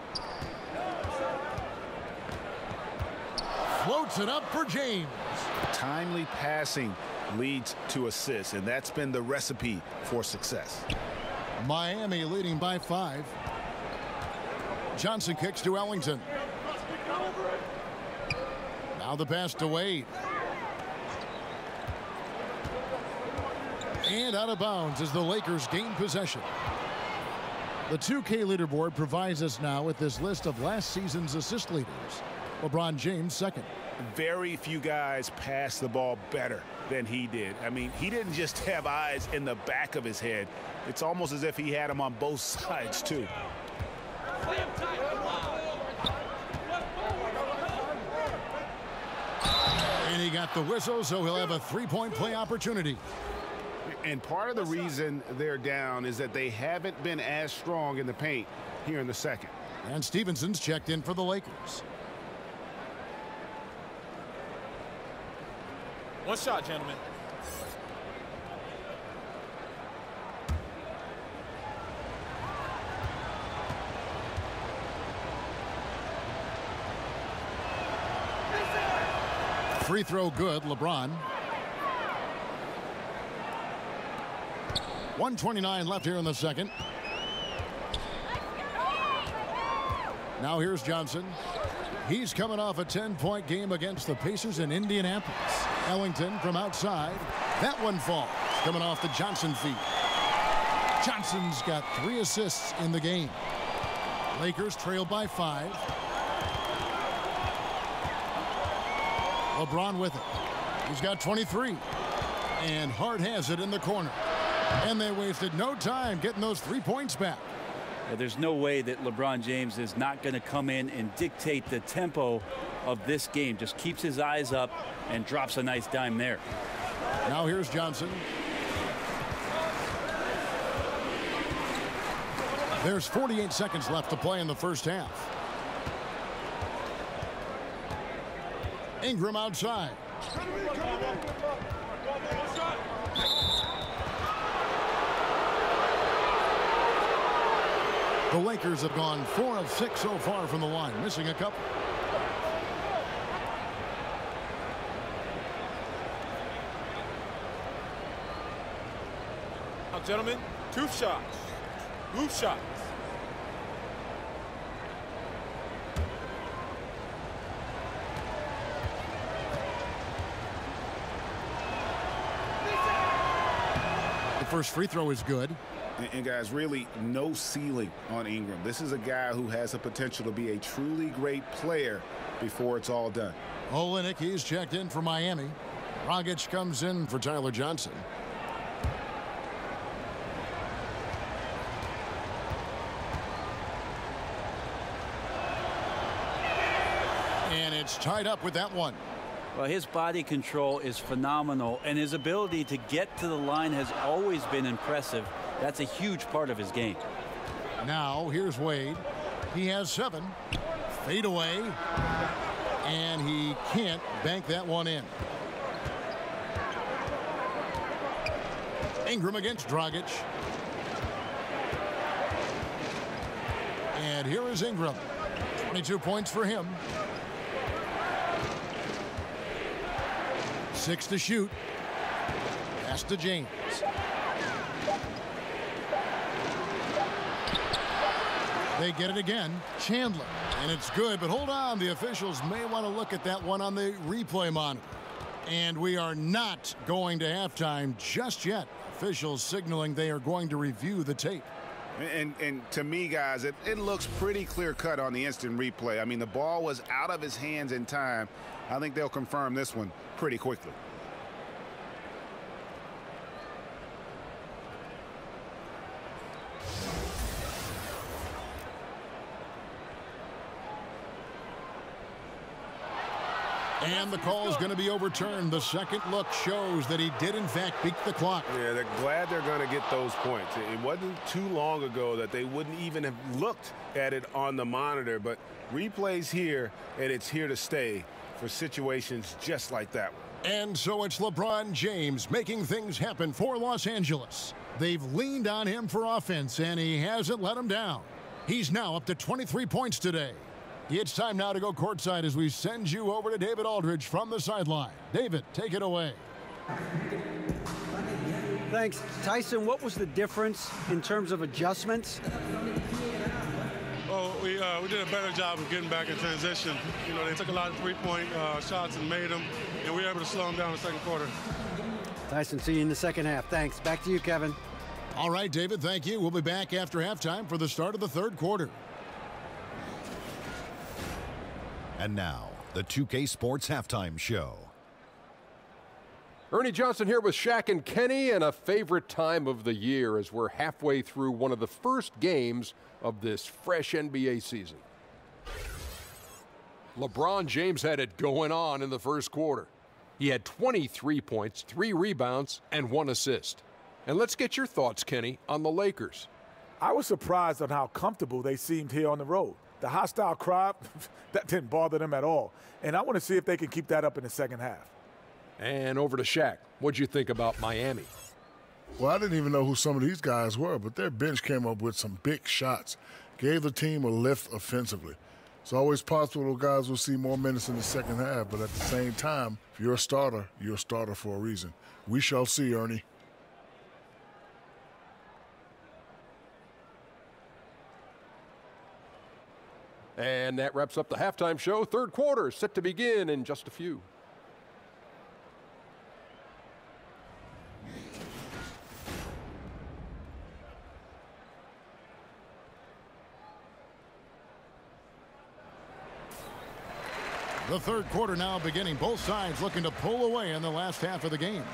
Floats it up for James. Timely passing leads to assists, and that's been the recipe for success. Miami leading by 5. Johnson kicks to Ellington. Now the pass to Wade. And out of bounds as the Lakers gain possession. The 2K leaderboard provides us now with this list of last season's assist leaders. LeBron James second. Very few guys pass the ball better than he did. I mean, he didn't just have eyes in the back of his head. It's almost as if he had them on both sides, too. And he got the whistle, so he'll have a three-point play opportunity. And part of the reason they're down is that they haven't been as strong in the paint here in the second. And Stevenson's checked in for the Lakers. One shot, gentlemen. Free throw good, LeBron. 1:29 left here in the second. Now here's Johnson. He's coming off a 10-point game against the Pacers in Indianapolis. Ellington from outside. That one falls. Coming off the Johnson feed. Johnson's got 3 assists in the game. Lakers trail by 5. LeBron with it. He's got 23. And Hart has it in the corner. And they wasted no time getting those 3 points back. Yeah, there's no way that LeBron James is not going to come in and dictate the tempo of this game. Just keeps his eyes up and drops a nice dime there. Now here's Johnson. There's 48 seconds left to play in the first half. Ingram outside. The Lakers have gone 4 of 6 so far from the line, missing a couple. Now, gentlemen, 2 shots. 2 shots. The first free throw is good. And guys, really no ceiling on Ingram. This is a guy who has the potential to be a truly great player before it's all done. Olynyk, he's checked in for Miami. Dragic comes in for Tyler Johnson. And it's tied up with that one. Well, his body control is phenomenal, and his ability to get to the line has always been impressive. That's a huge part of his game. Now here's Wade. He has 7. Fade away. And he can't bank that one in. Ingram against Dragic. And here is Ingram. 22 points for him. 6 to shoot. Pass to James. They get it again. Chandler. And it's good, but hold on. The officials may want to look at that one on the replay monitor. And we are not going to halftime just yet. Officials signaling they are going to review the tape. And to me, guys, it looks pretty clear-cut on the instant replay. I mean, the ball was out of his hands in time. I think they'll confirm this one pretty quickly. And the call is going to be overturned. The second look shows that he did, in fact, beat the clock. Yeah, they're glad they're going to get those points. It wasn't too long ago that they wouldn't even have looked at it on the monitor, but replays here, and it's here to stay for situations just like that one. And so it's LeBron James making things happen for Los Angeles. They've leaned on him for offense, and he hasn't let them down. He's now up to 23 points today. It's time now to go courtside as we send you over to David Aldridge from the sideline. David, take it away. Thanks. Tyson, what was the difference in terms of adjustments? Oh, we did a better job of getting back in transition. You know, they took a lot of three-point shots and made them, and we were able to slow them down in the second quarter. Tyson, see you in the second half. Thanks. Back to you, Kevin. All right, David, thank you. We'll be back after halftime for the start of the third quarter. And now, the 2K Sports Halftime Show. Ernie Johnson here with Shaq and Kenny, and a favorite time of the year as we're halfway through one of the first games of this fresh NBA season. LeBron James had it going on in the first quarter. He had 23 points, 3 rebounds, and 1 assist. And let's get your thoughts, Kenny, on the Lakers. I was surprised on how comfortable they seemed here on the road. The hostile crowd, that didn't bother them at all. And I want to see if they can keep that up in the second half. And over to Shaq. What'd you think about Miami? Well, I didn't even know who some of these guys were, but their bench came up with some big shots, gave the team a lift offensively. It's always possible those guys will see more minutes in the second half, but at the same time, if you're a starter for a reason. We shall see, Ernie. And that wraps up the halftime show. Third quarter set to begin in just a few. The third quarter now beginning. Both sides looking to pull away in the last half of the game.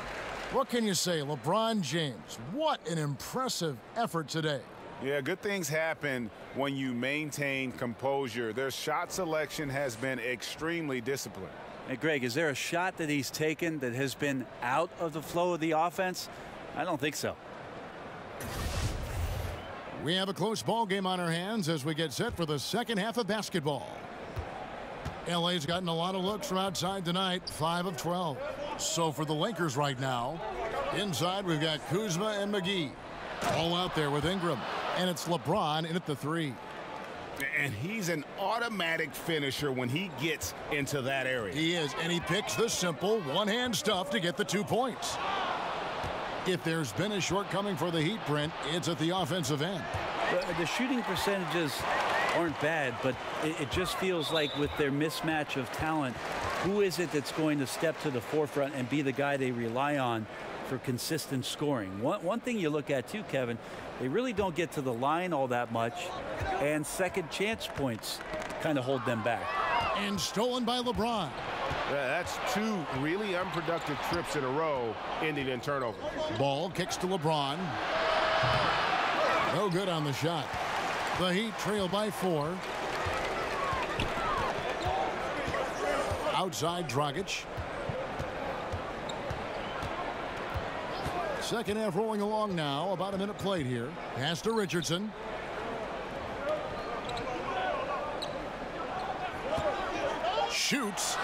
What can you say, LeBron James? What an impressive effort today. Yeah, good things happen when you maintain composure. Their shot selection has been extremely disciplined. Hey, Greg, is there a shot that he's taken that has been out of the flow of the offense? I don't think so. We have a close ball game on our hands as we get set for the second half of basketball. LA's gotten a lot of looks from outside tonight, 5 of 12. So for the Lakers right now, inside we've got Kuzma and McGee. All out there with Ingram. And it's LeBron in at the 3. And he's an automatic finisher when he gets into that area. He is, and he picks the simple one-hand stuff to get the 2 points. If there's been a shortcoming for the Heat, Brent, it's at the offensive end. The shooting percentages aren't bad, but it just feels like with their mismatch of talent, who is it that's going to step to the forefront and be the guy they rely on for consistent scoring? One thing you look at too, Kevin, they really don't get to the line all that much, and second chance points kind of hold them back. And stolen by LeBron. That's 2 really unproductive trips in a row ending in turnover. Ball kicks to LeBron. No good on the shot. The Heat trail by 4. Outside Dragic. Second half rolling along now. About a minute played here. Pass to Richardson. Shoots.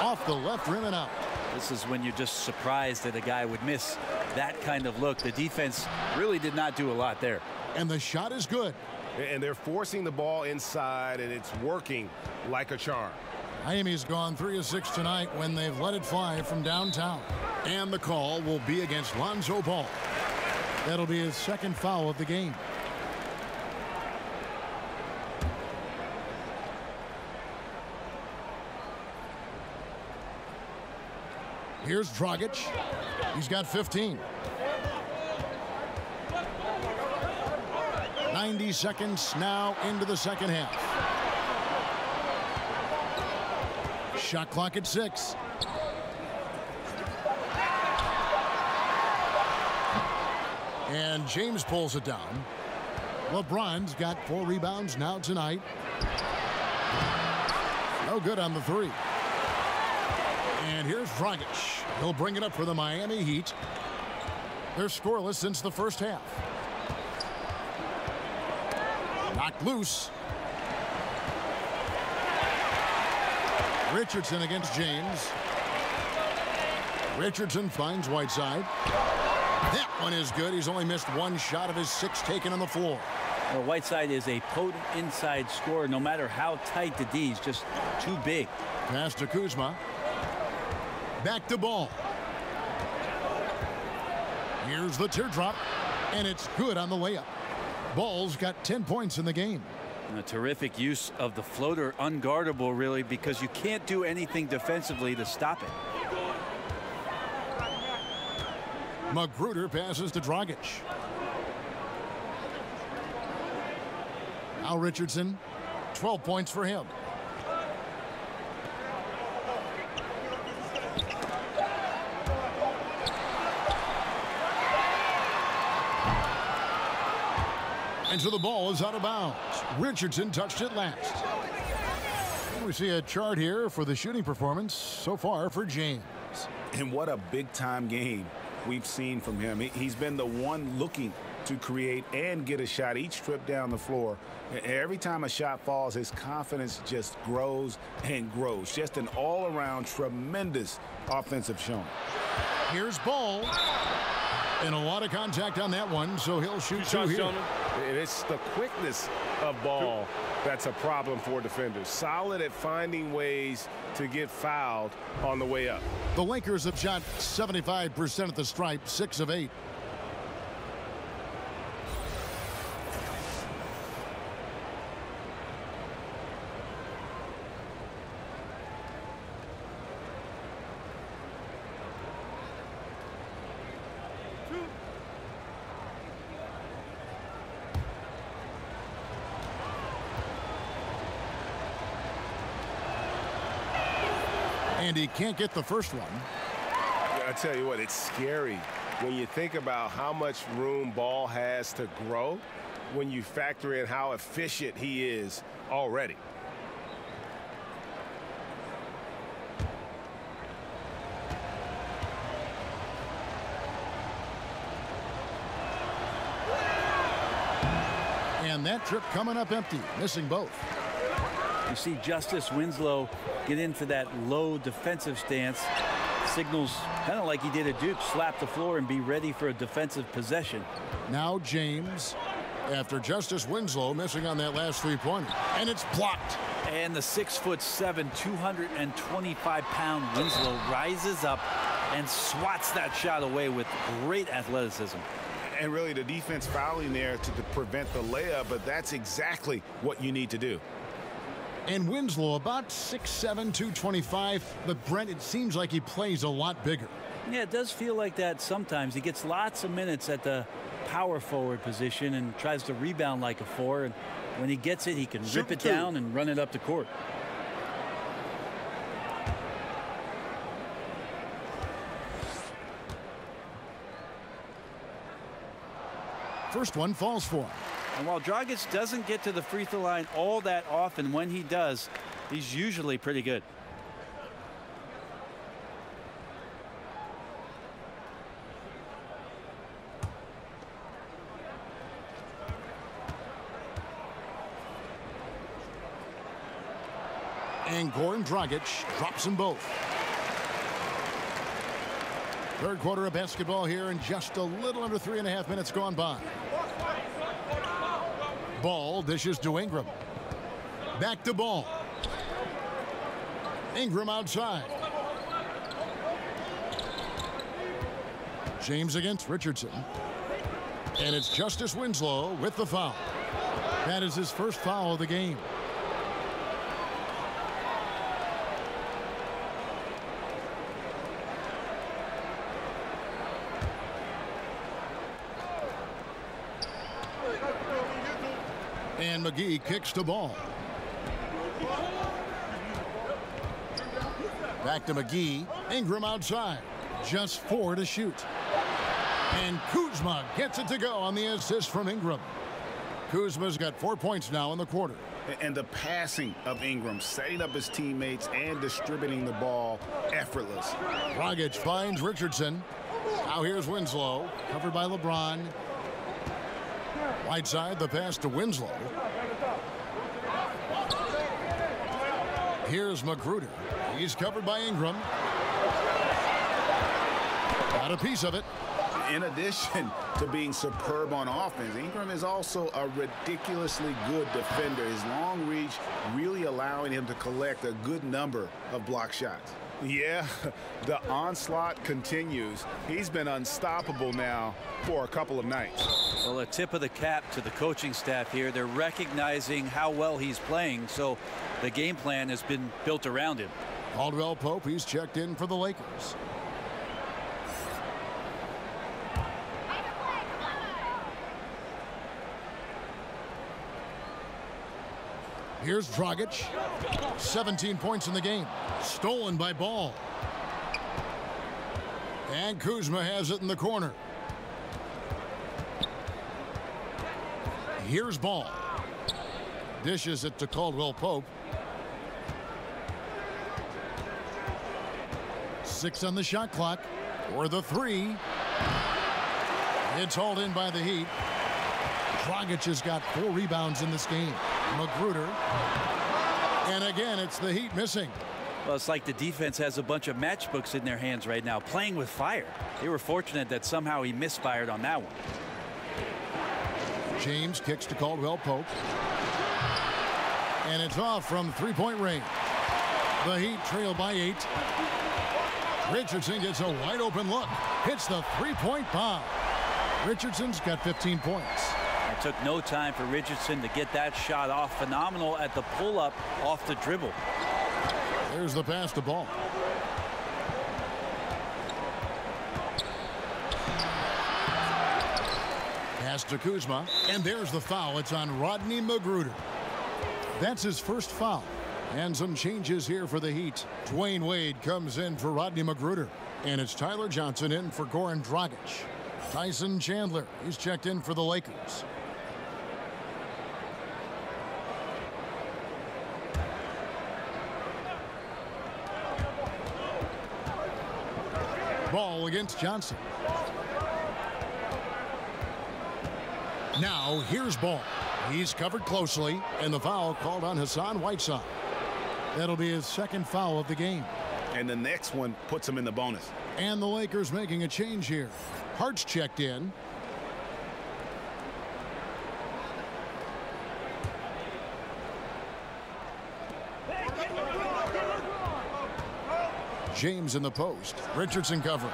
Off the left rim and out. This is when you're just surprised that a guy would miss that kind of look. The defense really did not do a lot there. And the shot is good. And they're forcing the ball inside, and it's working like a charm. Miami's gone 3 of 6 tonight when they've let it fly from downtown. And the call will be against Lonzo Ball. That'll be his second foul of the game. Here's Dragic. He's got 15. 90 seconds now into the second half. Shot clock at 6. And James pulls it down. LeBron's got 4 rebounds now tonight. No good on the three. And here's Dragic. He'll bring it up for the Miami Heat. They're scoreless since the first half. Knocked loose. Richardson against James. Richardson finds Whiteside. That one is good. He's only missed one shot of his 6 taken on the floor. Well, Whiteside is a potent inside scorer, no matter how tight the D. He's just too big. Pass to Kuzma. Back to Ball. Here's the teardrop, and it's good on the layup. Ball's got 10 points in the game. And a terrific use of the floater, unguardable really, because you can't do anything defensively to stop it. Magruder passes to Dragic. Now Richardson, 12 points for him. And so the ball is out of bounds. Richardson touched it last. And we see a chart here for the shooting performance so far for James. And what a big-time game we've seen from him. He's been the one looking to create and get a shot each trip down the floor. Every time a shot falls, his confidence just grows and grows. Just an all-around tremendous offensive showing. Here's Ball. And a lot of contact on that one, so he'll shoot 2 here. And it's the quickness of Ball that's a problem for defenders. Solid at finding ways to get fouled on the way up. The Lakers have shot 75% at the stripe, 6 of 8. And he can't get the first one. I tell you what, it's scary when you think about how much room Ball has to grow when you factor in how efficient he is already. And that trip coming up empty, missing both. You see Justice Winslow get into that low defensive stance. Signals kind of like he did at Duke, slap the floor and be ready for a defensive possession. Now James, after Justice Winslow missing on that last 3-pointer. And it's blocked. And the 6'7", 225-pound Winslow rises up and swats that shot away with great athleticism. And really the defense fouling there to prevent the layup, but that's exactly what you need to do. And Winslow about 6'7", 225, but Brent, it seems like he plays a lot bigger. Yeah, it does feel like that sometimes. He gets lots of minutes at the power forward position and tries to rebound like a 4, and when he gets it, he can rip it down and run it up the court. First one falls for him. And while Dragic doesn't get to the free throw line all that often, when he does, he's usually pretty good. And Goran Dragic drops them both. Third quarter of basketball here, and just a little under 3.5 minutes gone by. Ball dishes to Ingram. Back to Ball. Ingram outside. James against Richardson. And it's Justice Winslow with the foul. That is his first foul of the game. And McGee kicks the ball. Back to McGee. Ingram outside. Just 4 to shoot. And Kuzma gets it to go on the assist from Ingram. Kuzma's got 4 points now in the quarter. And the passing of Ingram, setting up his teammates and distributing the ball, effortless. Dragic finds Richardson. Now here's Winslow, covered by LeBron. Right side, the pass to Winslow. Here's Magruder. He's covered by Ingram. Got a piece of it. In addition to being superb on offense, Ingram is also a ridiculously good defender. His long reach really allowing him to collect a good number of block shots. Yeah, the onslaught continues. He's been unstoppable now for a couple of nights. Well, a tip of the cap to the coaching staff here. They're recognizing how well he's playing, so the game plan has been built around him. Caldwell Pope, he's checked in for the Lakers. Here's Dragic. 17 points in the game. Stolen by Ball. And Kuzma has it in the corner. Here's Ball. Dishes it to Caldwell Pope. 6 on the shot clock. For the 3. It's hauled in by the Heat. Dragic has got 4 rebounds in this game. Magruder. And again, it's the Heat missing. Well, it's like the defense has a bunch of matchbooks in their hands right now, playing with fire. They were fortunate that somehow he misfired on that one. James kicks to Caldwell Pope. And it's off from three-point range. The Heat trail by 8. Richardson gets a wide open look. Hits the three-point bomb. Richardson's got 15 points. It took no time for Richardson to get that shot off. Phenomenal at the pull-up off the dribble. There's the pass to Ball. Pass to Kuzma. And there's the foul. It's on Rodney Magruder. That's his first foul. And some changes here for the Heat. Dwayne Wade comes in for Rodney Magruder. And it's Tyler Johnson in for Goran Dragic. Tyson Chandler, he's checked in for the Lakers. Ball against Johnson. Now here's Ball. He's covered closely, and the foul called on Hassan Whiteside. That'll be his second foul of the game. And the next one puts him in the bonus. And the Lakers making a change here. Hart's checked in. James in the post. Richardson covering.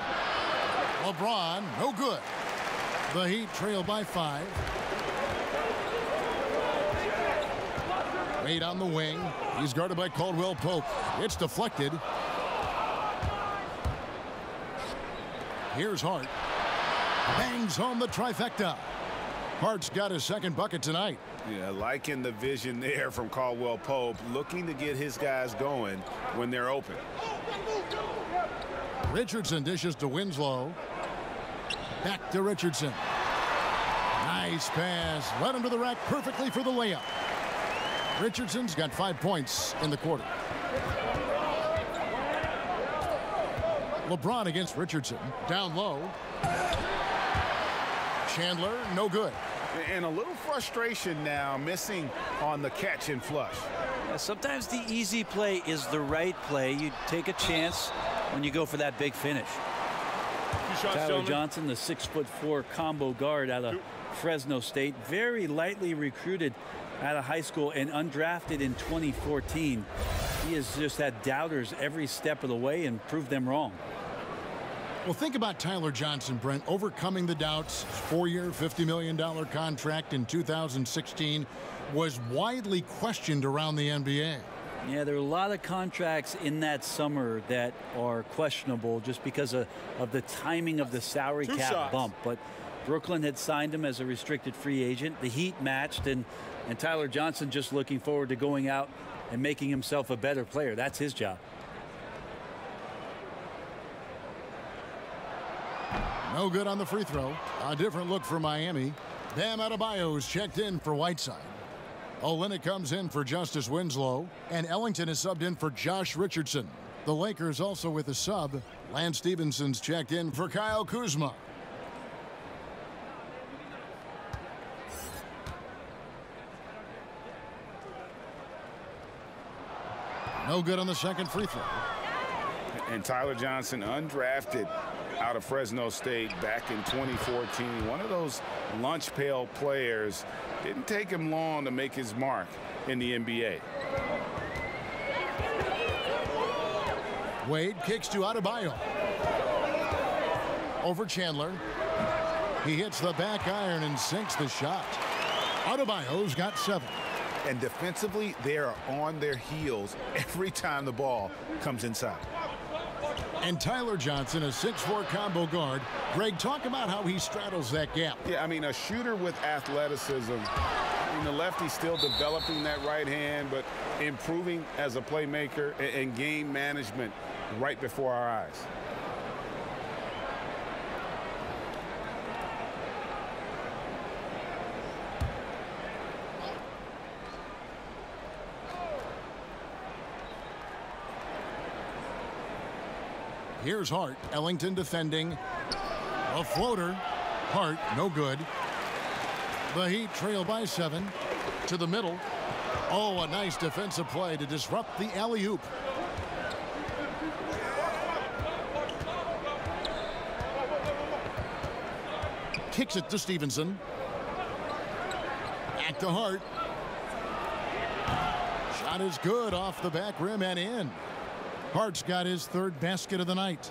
LeBron, no good. The Heat trail by 5. Wade on the wing. He's guarded by Caldwell Pope. It's deflected. Here's Hart. Bangs home the trifecta. Hart's got his second bucket tonight. Yeah, liking the vision there from Caldwell Pope, looking to get his guys going when they're open. Richardson dishes to Winslow. Back to Richardson. Nice pass. Led him to the rack perfectly for the layup. Richardson's got 5 points in the quarter. LeBron against Richardson. Down low. Chandler, no good. And a little frustration now, missing on the catch and flush. Yeah, sometimes the easy play is the right play. You take a chance when you go for that big finish. Tyler Johnson, the 6'4" combo guard out of Fresno State, very lightly recruited out of high school and undrafted in 2014. He has just had doubters every step of the way and proved them wrong. Well, think about Tyler Johnson, Brent, overcoming the doubts. His 4-year, $50 million contract in 2016 was widely questioned around the NBA. Yeah, there are a lot of contracts in that summer that are questionable just because of the timing of the salary cap bump. But Brooklyn had signed him as a restricted free agent. The Heat matched, and Tyler Johnson just looking forward to going out and making himself a better player. That's his job. No good on the free throw. A different look for Miami. Bam Adebayo's checked in for Whiteside. Olynyk comes in for Justice Winslow, and Ellington is subbed in for Josh Richardson. The Lakers also with a sub. Lance Stephenson's checked in for Kyle Kuzma. No good on the second free throw. And Tyler Johnson, undrafted out of Fresno State back in 2014. One of those lunch pail players. Didn't take him long to make his mark in the NBA. Wade kicks to Adebayo. Over Chandler. He hits the back iron and sinks the shot. Adebayo's got 7. And defensively, they are on their heels every time the ball comes inside. And Tyler Johnson, a 6'4" combo guard. Greg, talk about how he straddles that gap. Yeah, I mean, a shooter with athleticism. I mean, the lefty's still developing that right hand, but improving as a playmaker and game management right before our eyes. Here's Hart. Ellington defending. A floater. Hart, no good. The Heat trail by 7. To the middle. Oh, a nice defensive play to disrupt the alley-oop. Kicks it to Stevenson. Back to Hart. Shot is good off the back rim and in. Hart's got his 3rd basket of the night.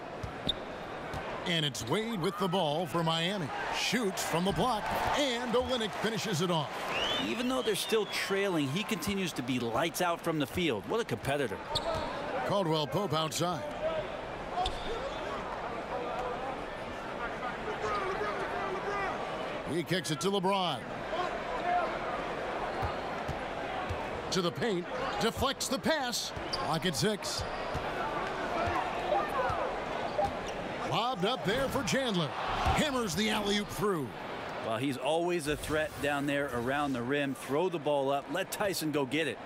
And it's Wade with the ball for Miami. Shoots from the block, and Olynyk finishes it off. Even though they're still trailing, he continues to be lights out from the field. What a competitor. Caldwell Pope outside. He kicks it to LeBron. To the paint. Deflects the pass. Clock at 6. Lobbed up there for Chandler. Hammers the alley-oop through. Well, he's always a threat down there around the rim. Throw the ball up. Let Tyson go get it.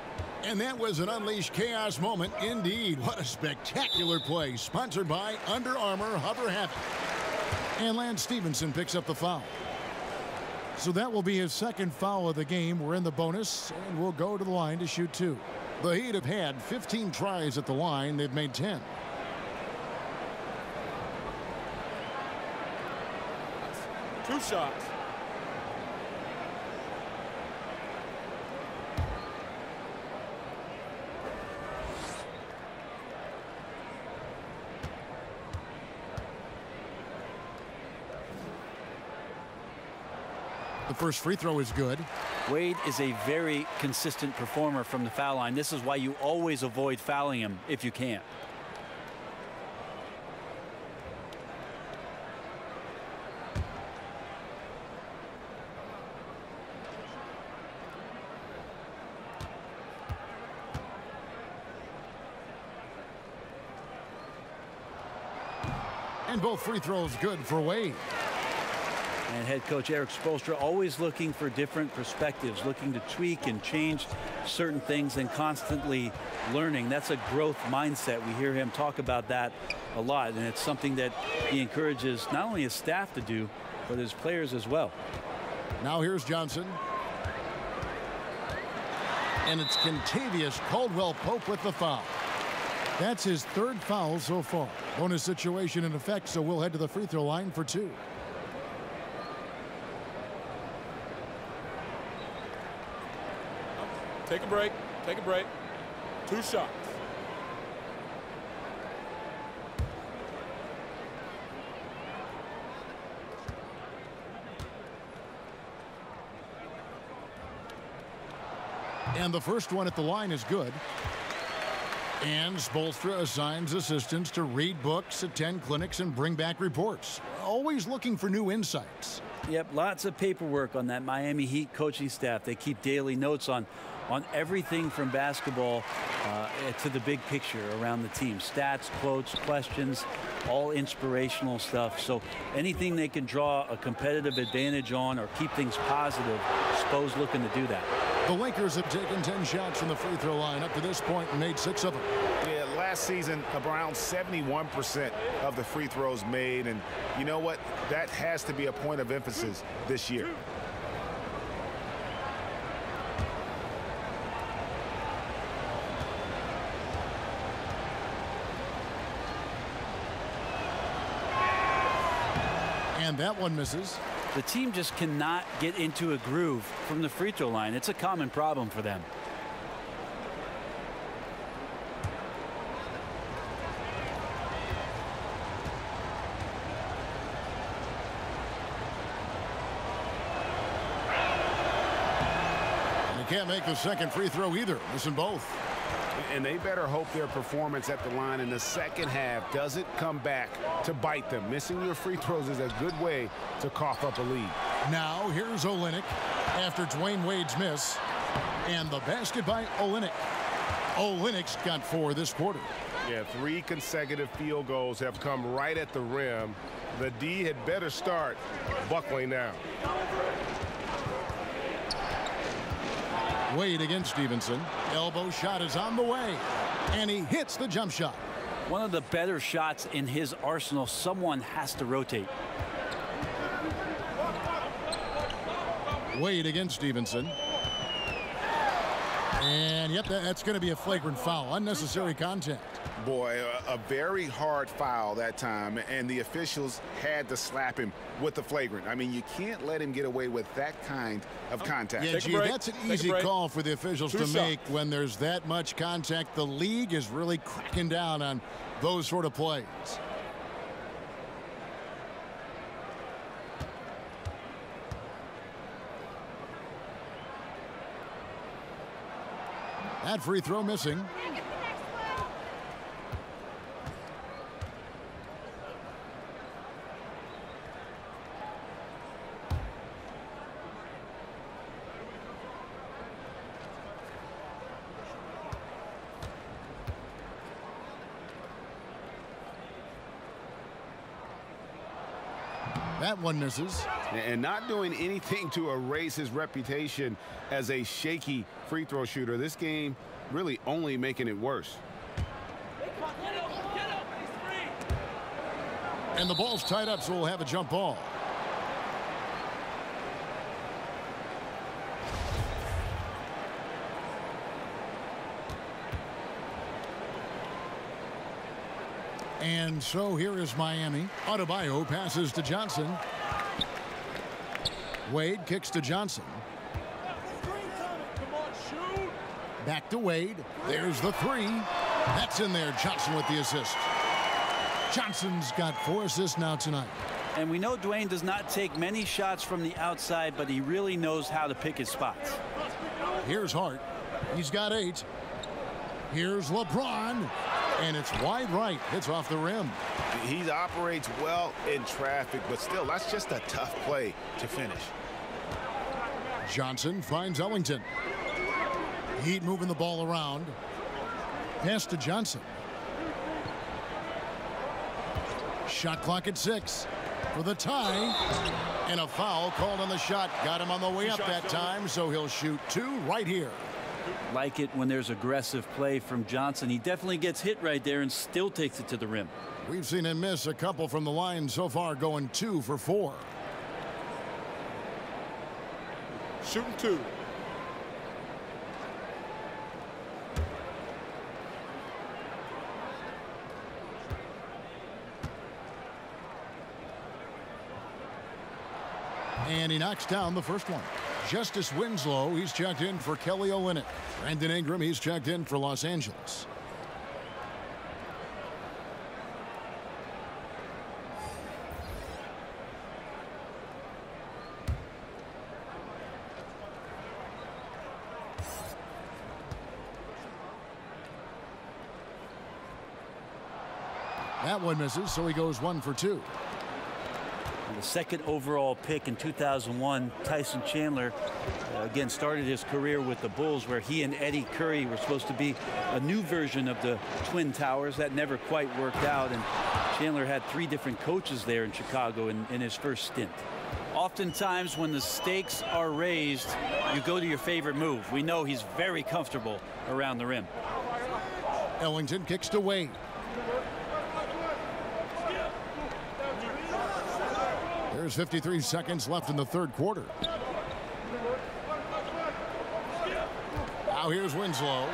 And that was an unleashed chaos moment indeed. What a spectacular play. Sponsored by Under Armour Hover Havoc. And Lance Stevenson picks up the foul. So that will be his 2nd foul of the game. We're in the bonus, and we'll go to the line to shoot 2. The Heat have had 15 tries at the line. They've made 10. Two shots. The first free throw is good. Wade is a very consistent performer from the foul line. This is why you always avoid fouling him if you can. And both free throws good for Wade. And head coach Eric Spoelstra always looking for different perspectives, looking to tweak and change certain things and constantly learning. That's a growth mindset. We hear him talk about that a lot, and it's something that he encourages not only his staff to do, but his players as well. Now here's Johnson. And it's Kentavious Caldwell-Pope with the foul. That's his 3rd foul so far. Bonus situation in effect, so we'll head to the free throw line for 2. Take a break. Take a break. 2 shots. And the first one at the line is good. And Spoelstra assigns assistants to read books, attend clinics, and bring back reports. Always looking for new insights. Yep, lots of paperwork on that Miami Heat coaching staff. They keep daily notes on on everything from basketball to the big picture around the team. Stats, quotes, questions, all inspirational stuff. So anything they can draw a competitive advantage on or keep things positive, Spo's looking to do that. The Lakers have taken 10 shots from the free throw line up to this point and made 6 of them. Yeah, last season, around 71% of the free throws made. And you know what? That has to be a point of emphasis this year. And that one misses. The team just cannot get into a groove from the free throw line. It's a common problem for them. And they can't make the second free throw either, missing both. And they better hope their performance at the line in the second half doesn't come back to bite them. Missing your free throws is a good way to cough up a lead. Now here's Olynyk after Dwayne Wade's miss. And the basket by Olynyk. Olynyk's got 4 this quarter. Yeah, 3 consecutive field goals have come right at the rim. The D had better start buckling down. Wade against Stevenson. Elbow shot is on the way. And he hits the jump shot. One of the better shots in his arsenal. Someone has to rotate. Wade against Stevenson. And yep, that's going to be a flagrant foul. Unnecessary contact. Boy, a very hard foul that time, and the officials had to slap him with the flagrant. I mean, you can't let him get away with that kind of contact. Yeah, gee, that's an easy call for the officials to make when there's that much contact. The league is really cracking down on those sort of plays. That free throw missing. That one misses. And not doing anything to erase his reputation as a shaky free throw shooter. This game really only making it worse. And the ball's tied up, so we'll have a jump ball. And so here is Miami. Adebayo passes to Johnson. Wade kicks to Johnson. Back to Wade. There's the 3. That's in there. Johnson with the assist. Johnson's got 4 assists now tonight. And we know Dwayne does not take many shots from the outside, but he really knows how to pick his spots. Here's Hart. He's got 8. Here's LeBron. And it's wide right. Hits off the rim. He operates well in traffic, but still, that's just a tough play to finish. Johnson finds Ellington. Heat moving the ball around. Pass to Johnson. Shot clock at 6 for the tie. And a foul called on the shot. Got him on the way up that time, so he'll shoot 2 right here. Like it when there's aggressive play from Johnson. He definitely gets hit right there and still takes it to the rim. We've seen him miss a couple from the line so far, going 2 for 4. Shooting 2. And he knocks down the first one. Justice Winslow, he's checked in for Kelly Olynyk. Brandon Ingram, he's checked in for Los Angeles. That one misses, so he goes 1 for 2. The second overall pick in 2001, Tyson Chandler, again, started his career with the Bulls, where he and Eddie Curry were supposed to be a new version of the Twin Towers. That never quite worked out, and Chandler had 3 different coaches there in Chicago in his first stint. Oftentimes, when the stakes are raised, you go to your favorite move. We know he's very comfortable around the rim. Ellington kicks to Wade. There's 53 seconds left in the third quarter. Now here's Winslow.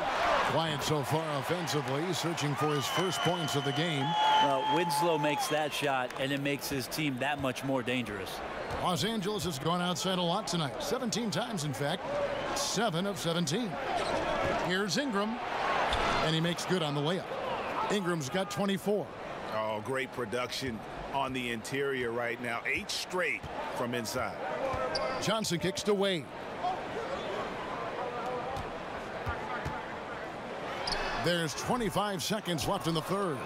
Quiet so far offensively, searching for his first points of the game. Well, Winslow makes that shot, and it makes his team that much more dangerous. Los Angeles has gone outside a lot tonight. 17 times, in fact. 7 of 17. Here's Ingram, and he makes good on the layup. Ingram's got 24. Oh, great production on the interior right now. 8 straight from inside. Johnson kicks to Wade. There's 25 seconds left in the third.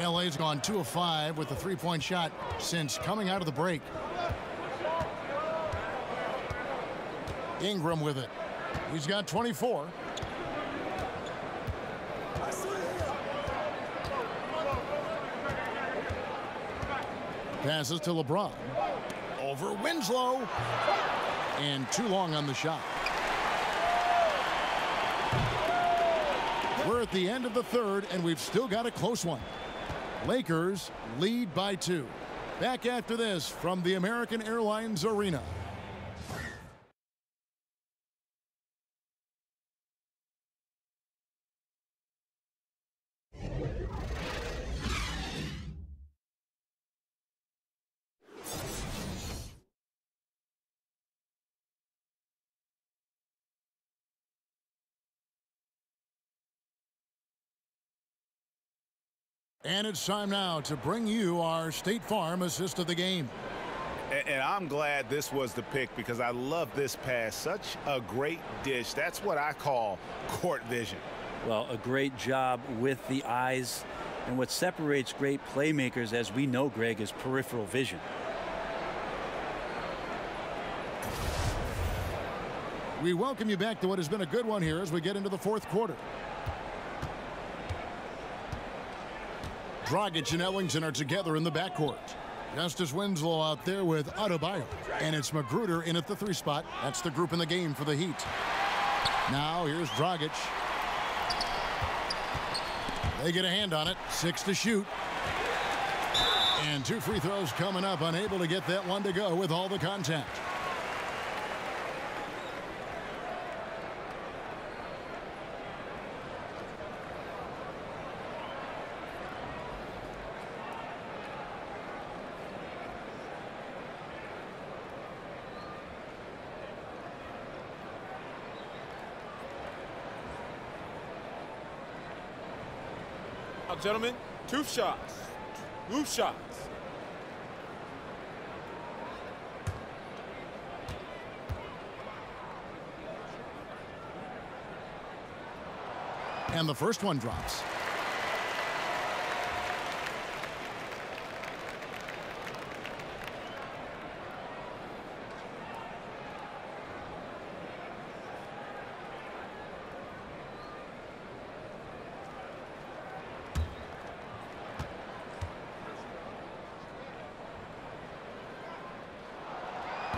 LA's gone 2 of 5 with the 3-point shot since coming out of the break. Ingram with it. He's got 24. Passes to LeBron. Over Winslow. And too long on the shot. We're at the end of the third, and we've still got a close one. Lakers lead by 2. Back after this from the American Airlines Arena. And it's time now to bring you our State Farm assist of the game. And I'm glad this was the pick, because I love this pass. Such a great dish. That's what I call court vision. Well, a great job with the eyes. And what separates great playmakers, as we know, Greg, is peripheral vision. We welcome you back to what has been a good one here as we get into the fourth quarter. Dragic and Ellington are together in the backcourt. Justice Winslow out there with Adebayo. And it's Magruder in at the 3 spot. That's the group in the game for the Heat. Now here's Dragic. They get a hand on it. 6 to shoot. And 2 free throws coming up. Unable to get that one to go with all the contact. Now, gentlemen, 2 shots. 2 shots. And the first one drops.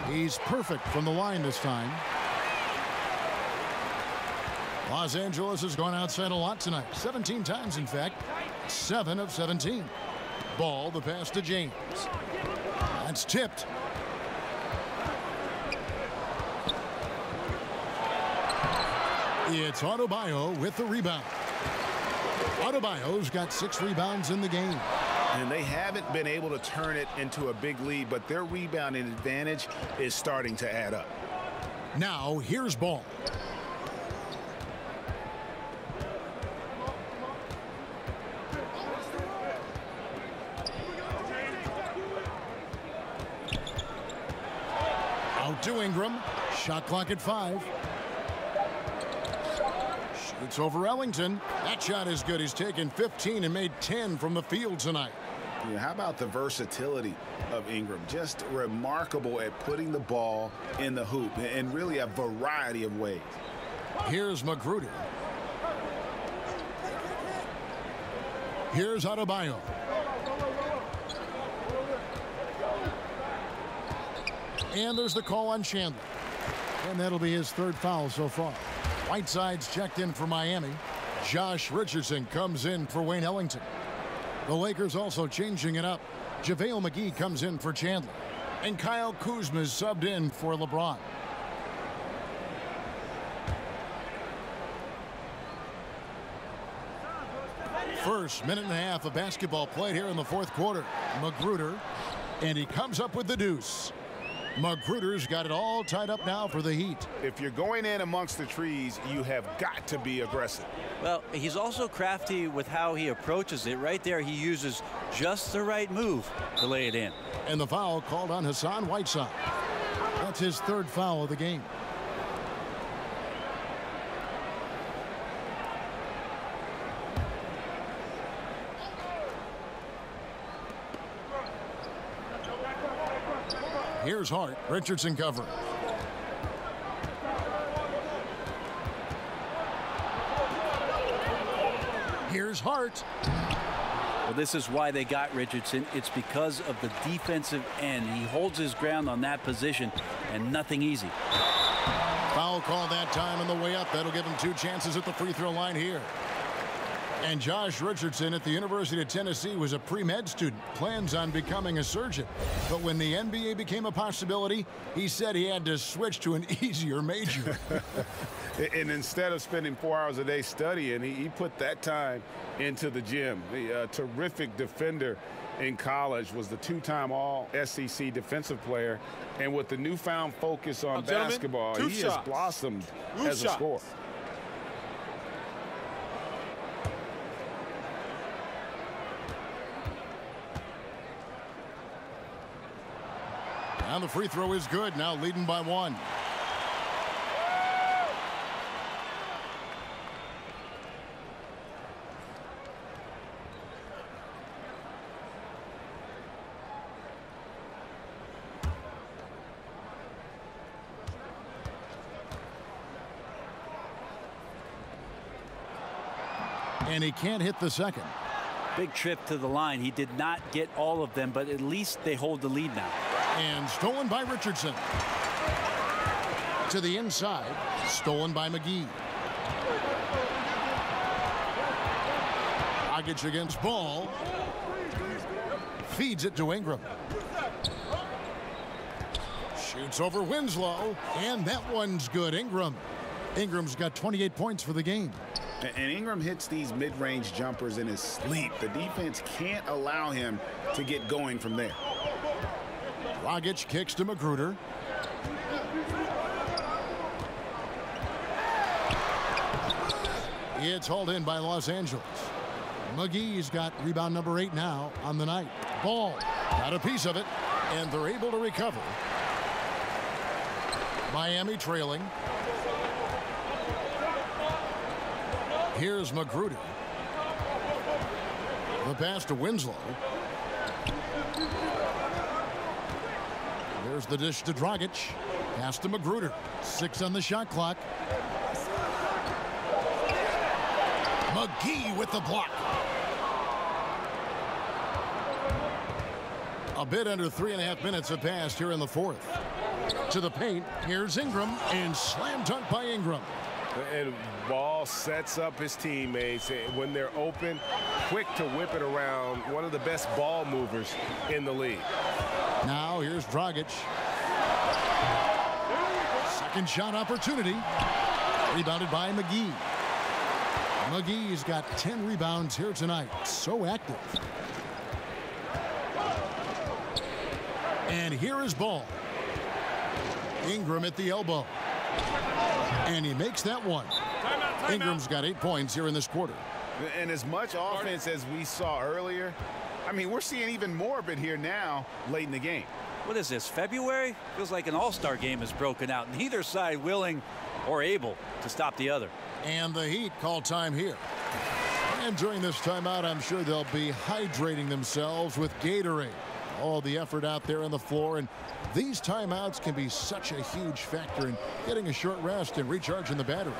He's perfect from the line this time. Los Angeles has gone outside a lot tonight. 17 times, in fact. 7 of 17. Ball, the pass to James. That's tipped. It's Adebayo with the rebound. Adebayo's got 6 rebounds in the game. And they haven't been able to turn it into a big lead, but their rebounding advantage is starting to add up. Now, here's Ball. Out to Ingram. Shot clock at 5. Shoots over Ellington. That shot is good. He's taken 15 and made 10 from the field tonight. Yeah, how about the versatility of Ingram? Just remarkable at putting the ball in the hoop in really a variety of ways. Here's Magruder. Here's Adebayo. And there's the call on Chandler. And that'll be his third foul so far. Whiteside's checked in for Miami. Josh Richardson comes in for Wayne Ellington. The Lakers also changing it up. JaVale McGee comes in for Chandler. And Kyle Kuzma is subbed in for LeBron. First minute and a half of basketball played here in the fourth quarter. Magruder, and he comes up with the deuce. Magruder's got it all tied up now for the Heat. If you're going in amongst the trees, you have got to be aggressive. Well, he's also crafty with how he approaches it. Right there, he uses just the right move to lay it in. And the foul called on Hassan Whiteside. That's his third foul of the game. Here's Hart. Richardson covering. Here's Hart. Well, this is why they got Richardson. It's because of the defensive end. He holds his ground on that position, and nothing easy. Foul call that time on the way up. That'll give him 2 chances at the free throw line here. And Josh Richardson at the University of Tennessee was a pre-med student, plans on becoming a surgeon. But when the NBA became a possibility, he said he had to switch to an easier major. And instead of spending 4 hours a day studying, he put that time into the gym. A terrific defender in college, was the 2-time All-SEC defensive player. And with the newfound focus on basketball, he has blossomed as a scorer. And the free throw is good, now leading by 1. And he can't hit the second. Big trip to the line. He did not get all of them, but at least they hold the lead now. And stolen by Richardson. To the inside, stolen by McGee. Dragic against Ball. Feeds it to Ingram. Shoots over Winslow, and that one's good. Ingram's got 28 points for the game. And Ingram hits these mid-range jumpers in his sleep. The defense can't allow him to get going from there. Dragic kicks to Magruder. It's hauled in by Los Angeles. McGee's got rebound number 8 now on the night. Ball got a piece of it, and they're able to recover. Miami trailing. Here's Magruder. The pass to Winslow. There's the dish to Dragic. Pass to Magruder. 6 on the shot clock. McGee with the block. A bit under 3.5 minutes have passed here in the fourth. To the paint. Here's Ingram, and slam dunk by Ingram. And Ball sets up his teammates when they're open, quick to whip it around. One of the best ball movers in the league. Now here's Dragic. Second shot opportunity. Rebounded by McGee. McGee's got 10 rebounds here tonight. So active. And here is Ball. Ingram at the elbow. And he makes that one. Ingram's got 8 points here in this quarter. And as much offense as we saw earlier, I mean, we're seeing even more of it here now late in the game. What is this, February? Feels like an all-star game has broken out. Neither side willing or able to stop the other. And the Heat call time here. And during this timeout, I'm sure they'll be hydrating themselves with Gatorade. All the effort out there on the floor, and these timeouts can be such a huge factor in getting a short rest and recharging the battery.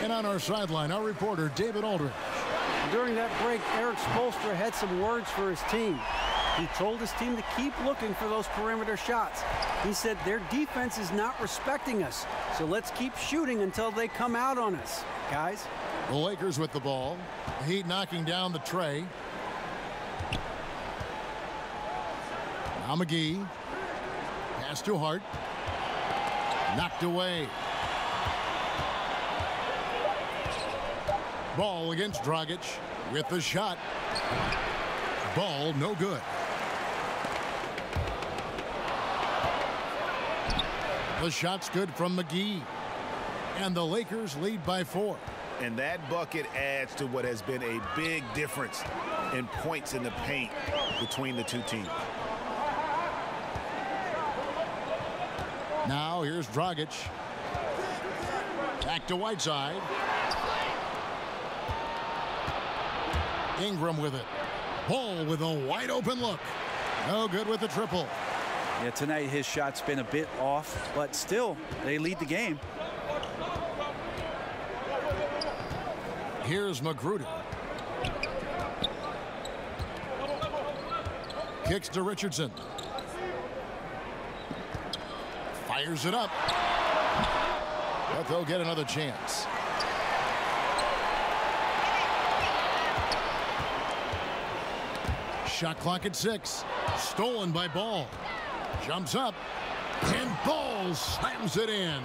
And on our sideline, our reporter, David Aldridge. During that break, Eric Spoelstra had some words for his team. He told his team to keep looking for those perimeter shots. He said their defense is not respecting us, so let's keep shooting until they come out on us, guys. The Lakers with the ball. Heat knocking down the tray. Now McGee. Pass to Hart. Knocked away. Ball against Dragic with the shot. Ball no good. The shot's good from McGee. And the Lakers lead by 4. And that bucket adds to what has been a big difference in points in the paint between the two teams. Now here's Dragic. Back to Whiteside. Ingram with it. Ball with a wide open look. No good with the triple. Yeah, tonight his shot's been a bit off, but still they lead the game. Here's Magruder. Kicks to Richardson. Fires it up. But they'll get another chance. Shot clock at 6. Stolen by Ball. Jumps up. And Ball slams it in.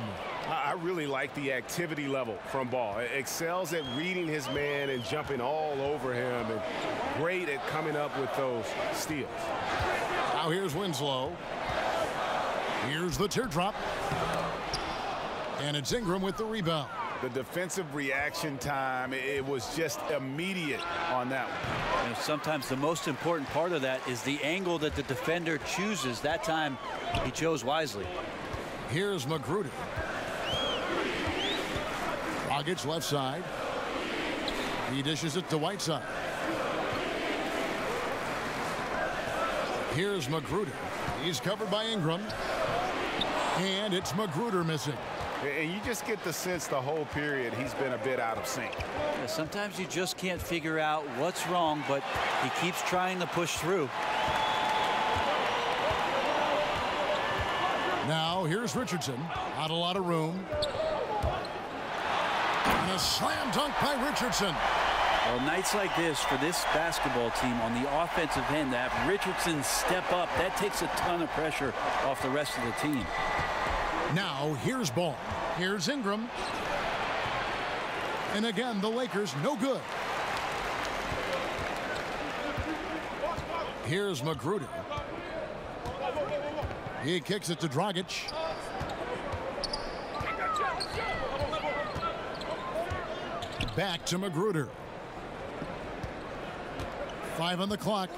I really like the activity level from Ball. Excels at reading his man and jumping all over him, and great at coming up with those steals. Now here's Winslow. Here's the teardrop. And it's Ingram with the rebound. The defensive reaction time, it was just immediate on that one. You know, sometimes the most important part of that is the angle that the defender chooses. That time he chose wisely. Here's Magruder. Dragic left side. He dishes it to Whiteside. Here's Magruder. He's covered by Ingram. And it's Magruder missing. And you just get the sense the whole period he's been a bit out of sync. Yeah, sometimes you just can't figure out what's wrong, but he keeps trying to push through. Now here's Richardson. Not a lot of room. And a slam dunk by Richardson. Well, nights like this for this basketball team on the offensive end, to have Richardson step up, that takes a ton of pressure off the rest of the team. Now here's Ball. Here's Ingram. And again, the Lakers no good. Here's Magruder. He kicks it to Dragic. Back to Magruder. 5 on the clock.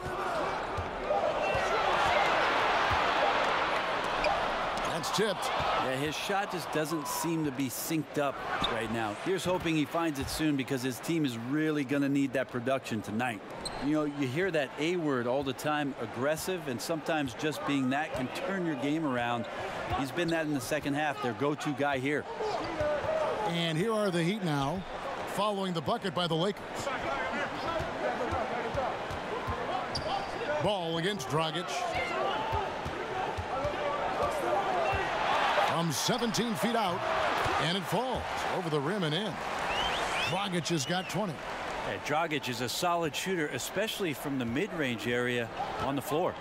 That's tipped. Yeah, his shot just doesn't seem to be synced up right now. Here's hoping he finds it soon, because his team is really going to need that production tonight. You know, you hear that A word all the time, aggressive, and sometimes just being that can turn your game around. He's been that in the second half, their go-to guy here. And here are the Heat now, following the bucket by the Lakers. Ball against Dragic. From 17 feet out, and it falls over the rim and in. Dragic has got 20. Yeah, Dragic is a solid shooter, especially from the mid-range area on the floor.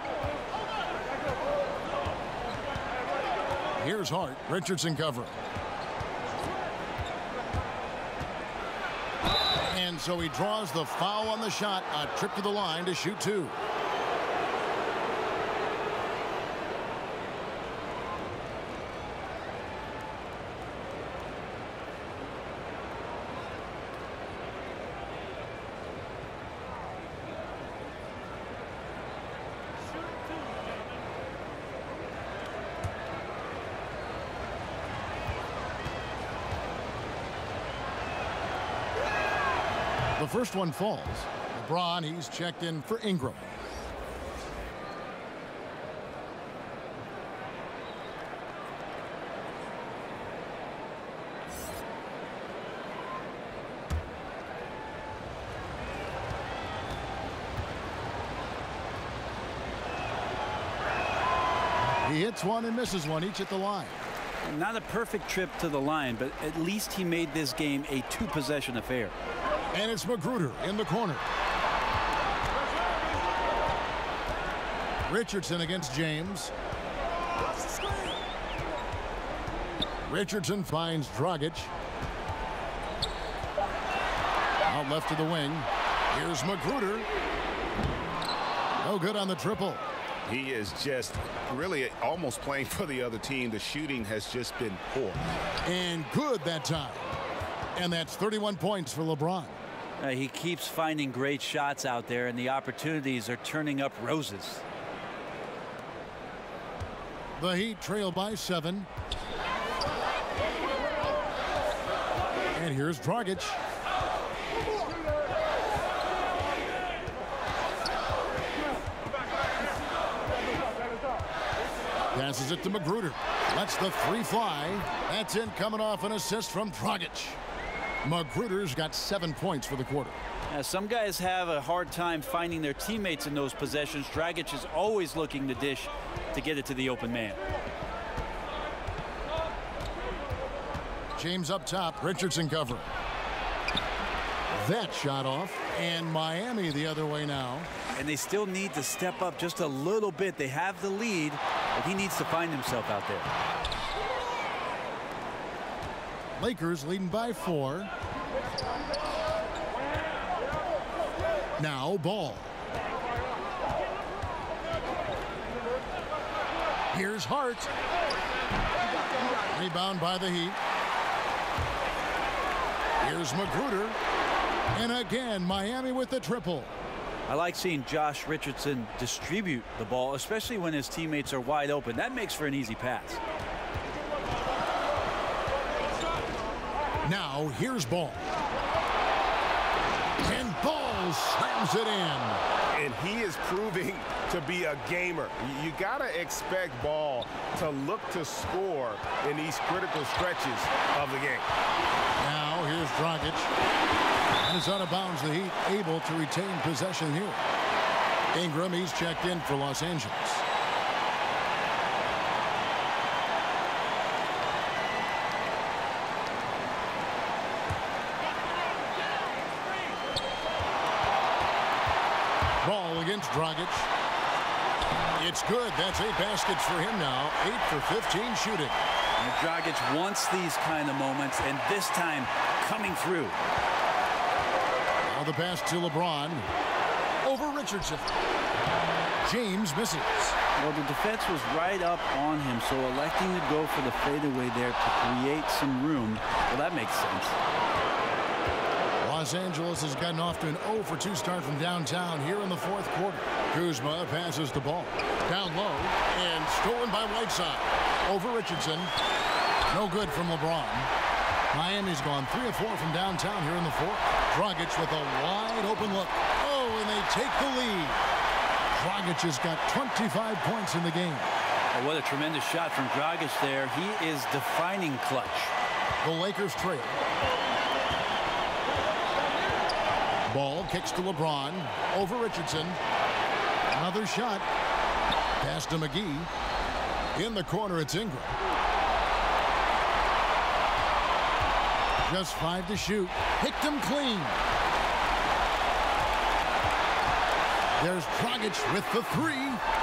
Here's Hart. Richardson covering. And so he draws the foul on the shot. A trip to the line to shoot 2. The first one falls. LeBron, he's checked in for Ingram. He hits one and misses one, each at the line. Not a perfect trip to the line, but at least he made this game a two-possession affair. And it's Magruder in the corner. Richardson against James. Richardson finds Dragic. Out left to the wing. Here's Magruder. No good on the triple. He is just really almost playing for the other team. The shooting has just been poor. And good that time. And that's 31 points for LeBron. He keeps finding great shots out there, and the opportunities are turning up roses. The Heat trail by 7. And here's Dragic. Passes it to Magruder. Lets the three fly. That's in, coming off an assist from Dragic. Magruder's got 7 points for the quarter. Some guys have a hard time finding their teammates in those possessions. Dragic is always looking to dish to get it to the open man. James up top. Richardson covering. That shot off. And Miami the other way now. And they still need to step up just a little bit. They have the lead, but he needs to find himself out there. Lakers leading by 4. Now Ball. Here's Hart. Rebound by the Heat. Here's Magruder. And again, Miami with the triple. I like seeing Josh Richardson distribute the ball, especially when his teammates are wide open. That makes for an easy pass. Now here's Ball. And Ball slams it in. And he is proving to be a gamer. You got to expect Ball to look to score in these critical stretches of the game. Now here's Dragic. And it's out of bounds. The Heat able to retain possession here. Ingram, he's checked in for Los Angeles. Ball against Dragic. It's good. That's 8 baskets for him now. 8 for 15 shooting. And Dragic wants these kind of moments, and this time coming through. Now the pass to LeBron. Over Richardson. James misses. Well, the defense was right up on him, so electing to go for the fadeaway there to create some room, well, that makes sense. Los Angeles has gotten off to an 0 for 2 start from downtown here in the 4th quarter. Kuzma passes the ball. Down low and stolen by Whiteside. Over Richardson. No good from LeBron. Miami's gone 3 of 4 from downtown here in the 4th. Dragic with a wide open look. Oh, and they take the lead. Dragic has got 25 points in the game. Oh, what a tremendous shot from Dragic there. He is defining clutch. The Lakers trail. Ball kicks to LeBron. Over Richardson. Another shot. Pass to McGee. In the corner, it's Ingram. Just 5 to shoot. Picked him clean. There's Dragic with the 3.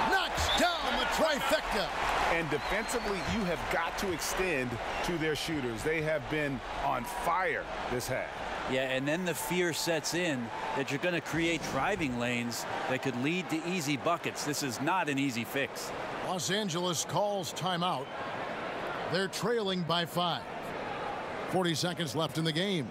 Knocks down the trifecta. And defensively, you have got to extend to their shooters. They have been on fire this half. Yeah, and then the fear sets in that you're going to create driving lanes that could lead to easy buckets. This is not an easy fix. Los Angeles calls timeout. They're trailing by 5. 40 seconds left in the game.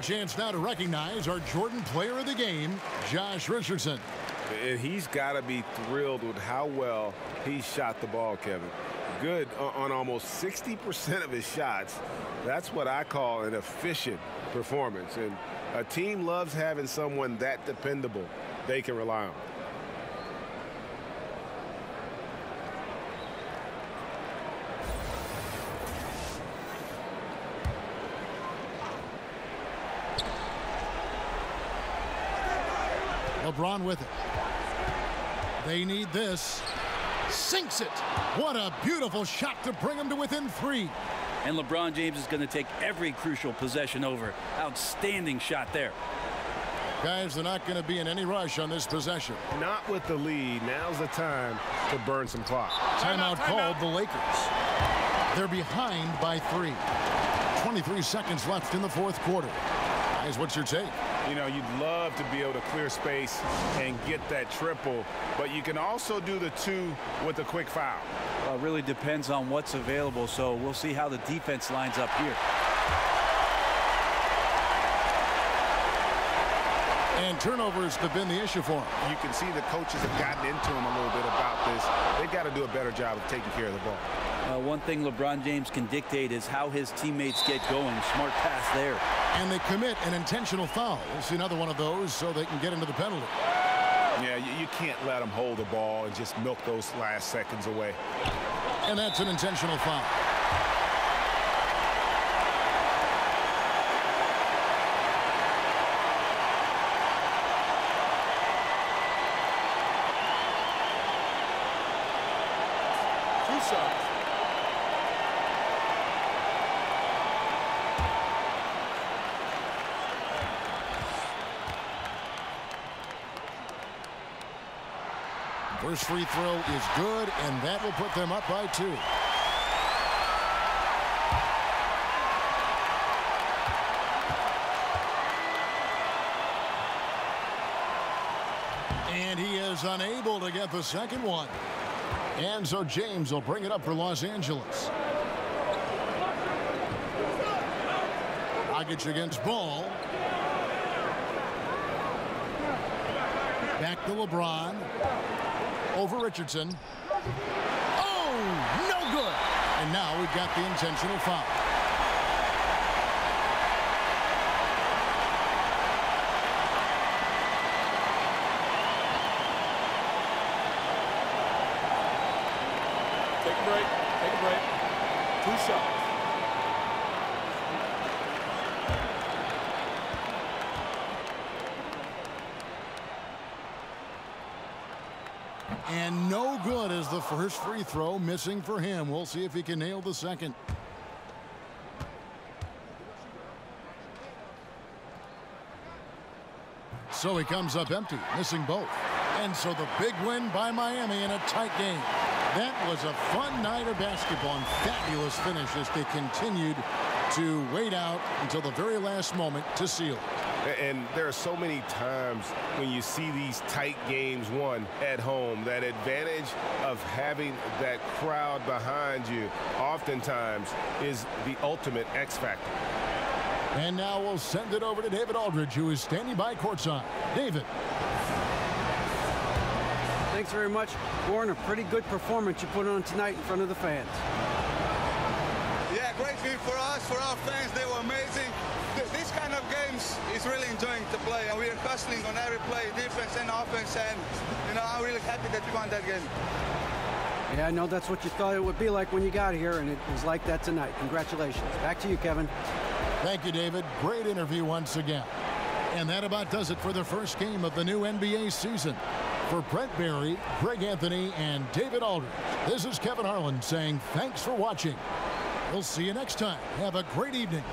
chance now to recognize our Jordan Player of the Game, Josh Richardson. And he's got to be thrilled with how well he shot the ball, Kevin. Good on almost 60% of his shots. That's what I call an efficient performance. And a team loves having someone that dependable they can rely on. LeBron with it. They need this. Sinks it. What a beautiful shot to bring them to within 3. And LeBron James is going to take every crucial possession over. Outstanding shot there. Guys, they're not going to be in any rush on this possession. Not with the lead. Now's the time to burn some clock. Timeout called the Lakers. They're behind by 3. 23 seconds left in the fourth quarter. Guys, what's your take? You know, you'd love to be able to clear space and get that triple, but you can also do the 2 with a quick foul. Well, it really depends on what's available, so we'll see how the defense lines up here. And turnovers have been the issue for him. You can see the coaches have gotten into him a little bit about this. They've got to do a better job of taking care of the ball. One thing LeBron James can dictate is how his teammates get going. Smart pass there. And they commit an intentional foul. We'll see another one of those so they can get into the penalty. Yeah, you can't let them hold the ball and just milk those last seconds away. And that's an intentional foul. First free throw is good, and that will put them up by 2. And he is unable to get the second one. And so James will bring it up for Los Angeles. Dragic against Ball. Back to LeBron. Over Richardson. Oh, no good. And now we've got the intentional foul. Take a break. Take a break. 2 shots. And no good as the first free throw missing for him. We'll see if he can nail the second. So he comes up empty, missing both. And so the big win by Miami in a tight game. That was a fun night of basketball and fabulous finish as they continued to wait out until the very last moment to seal it. And there are so many times when you see these tight games won at home, that advantage of having that crowd behind you oftentimes is the ultimate X factor. And now we'll send it over to David Aldridge, who is standing by courtside. David. Thanks very much. Warren, a pretty good performance you put on tonight in front of the fans. Yeah, great game for us, for our fans. They were amazing. This kind of games is really enjoying to play, and we are hustling on every play, defense and offense, and I'm really happy that we won that game. Yeah, I know that's what you thought it would be like when you got here, and it was like that tonight. Congratulations. Back to you, Kevin. Thank you, David. Great interview once again. And that about does it for the first game of the new NBA season. For Brent Barry, Greg Anthony, and David Aldridge, this is Kevin Harlan saying thanks for watching. We'll see you next time. Have a great evening.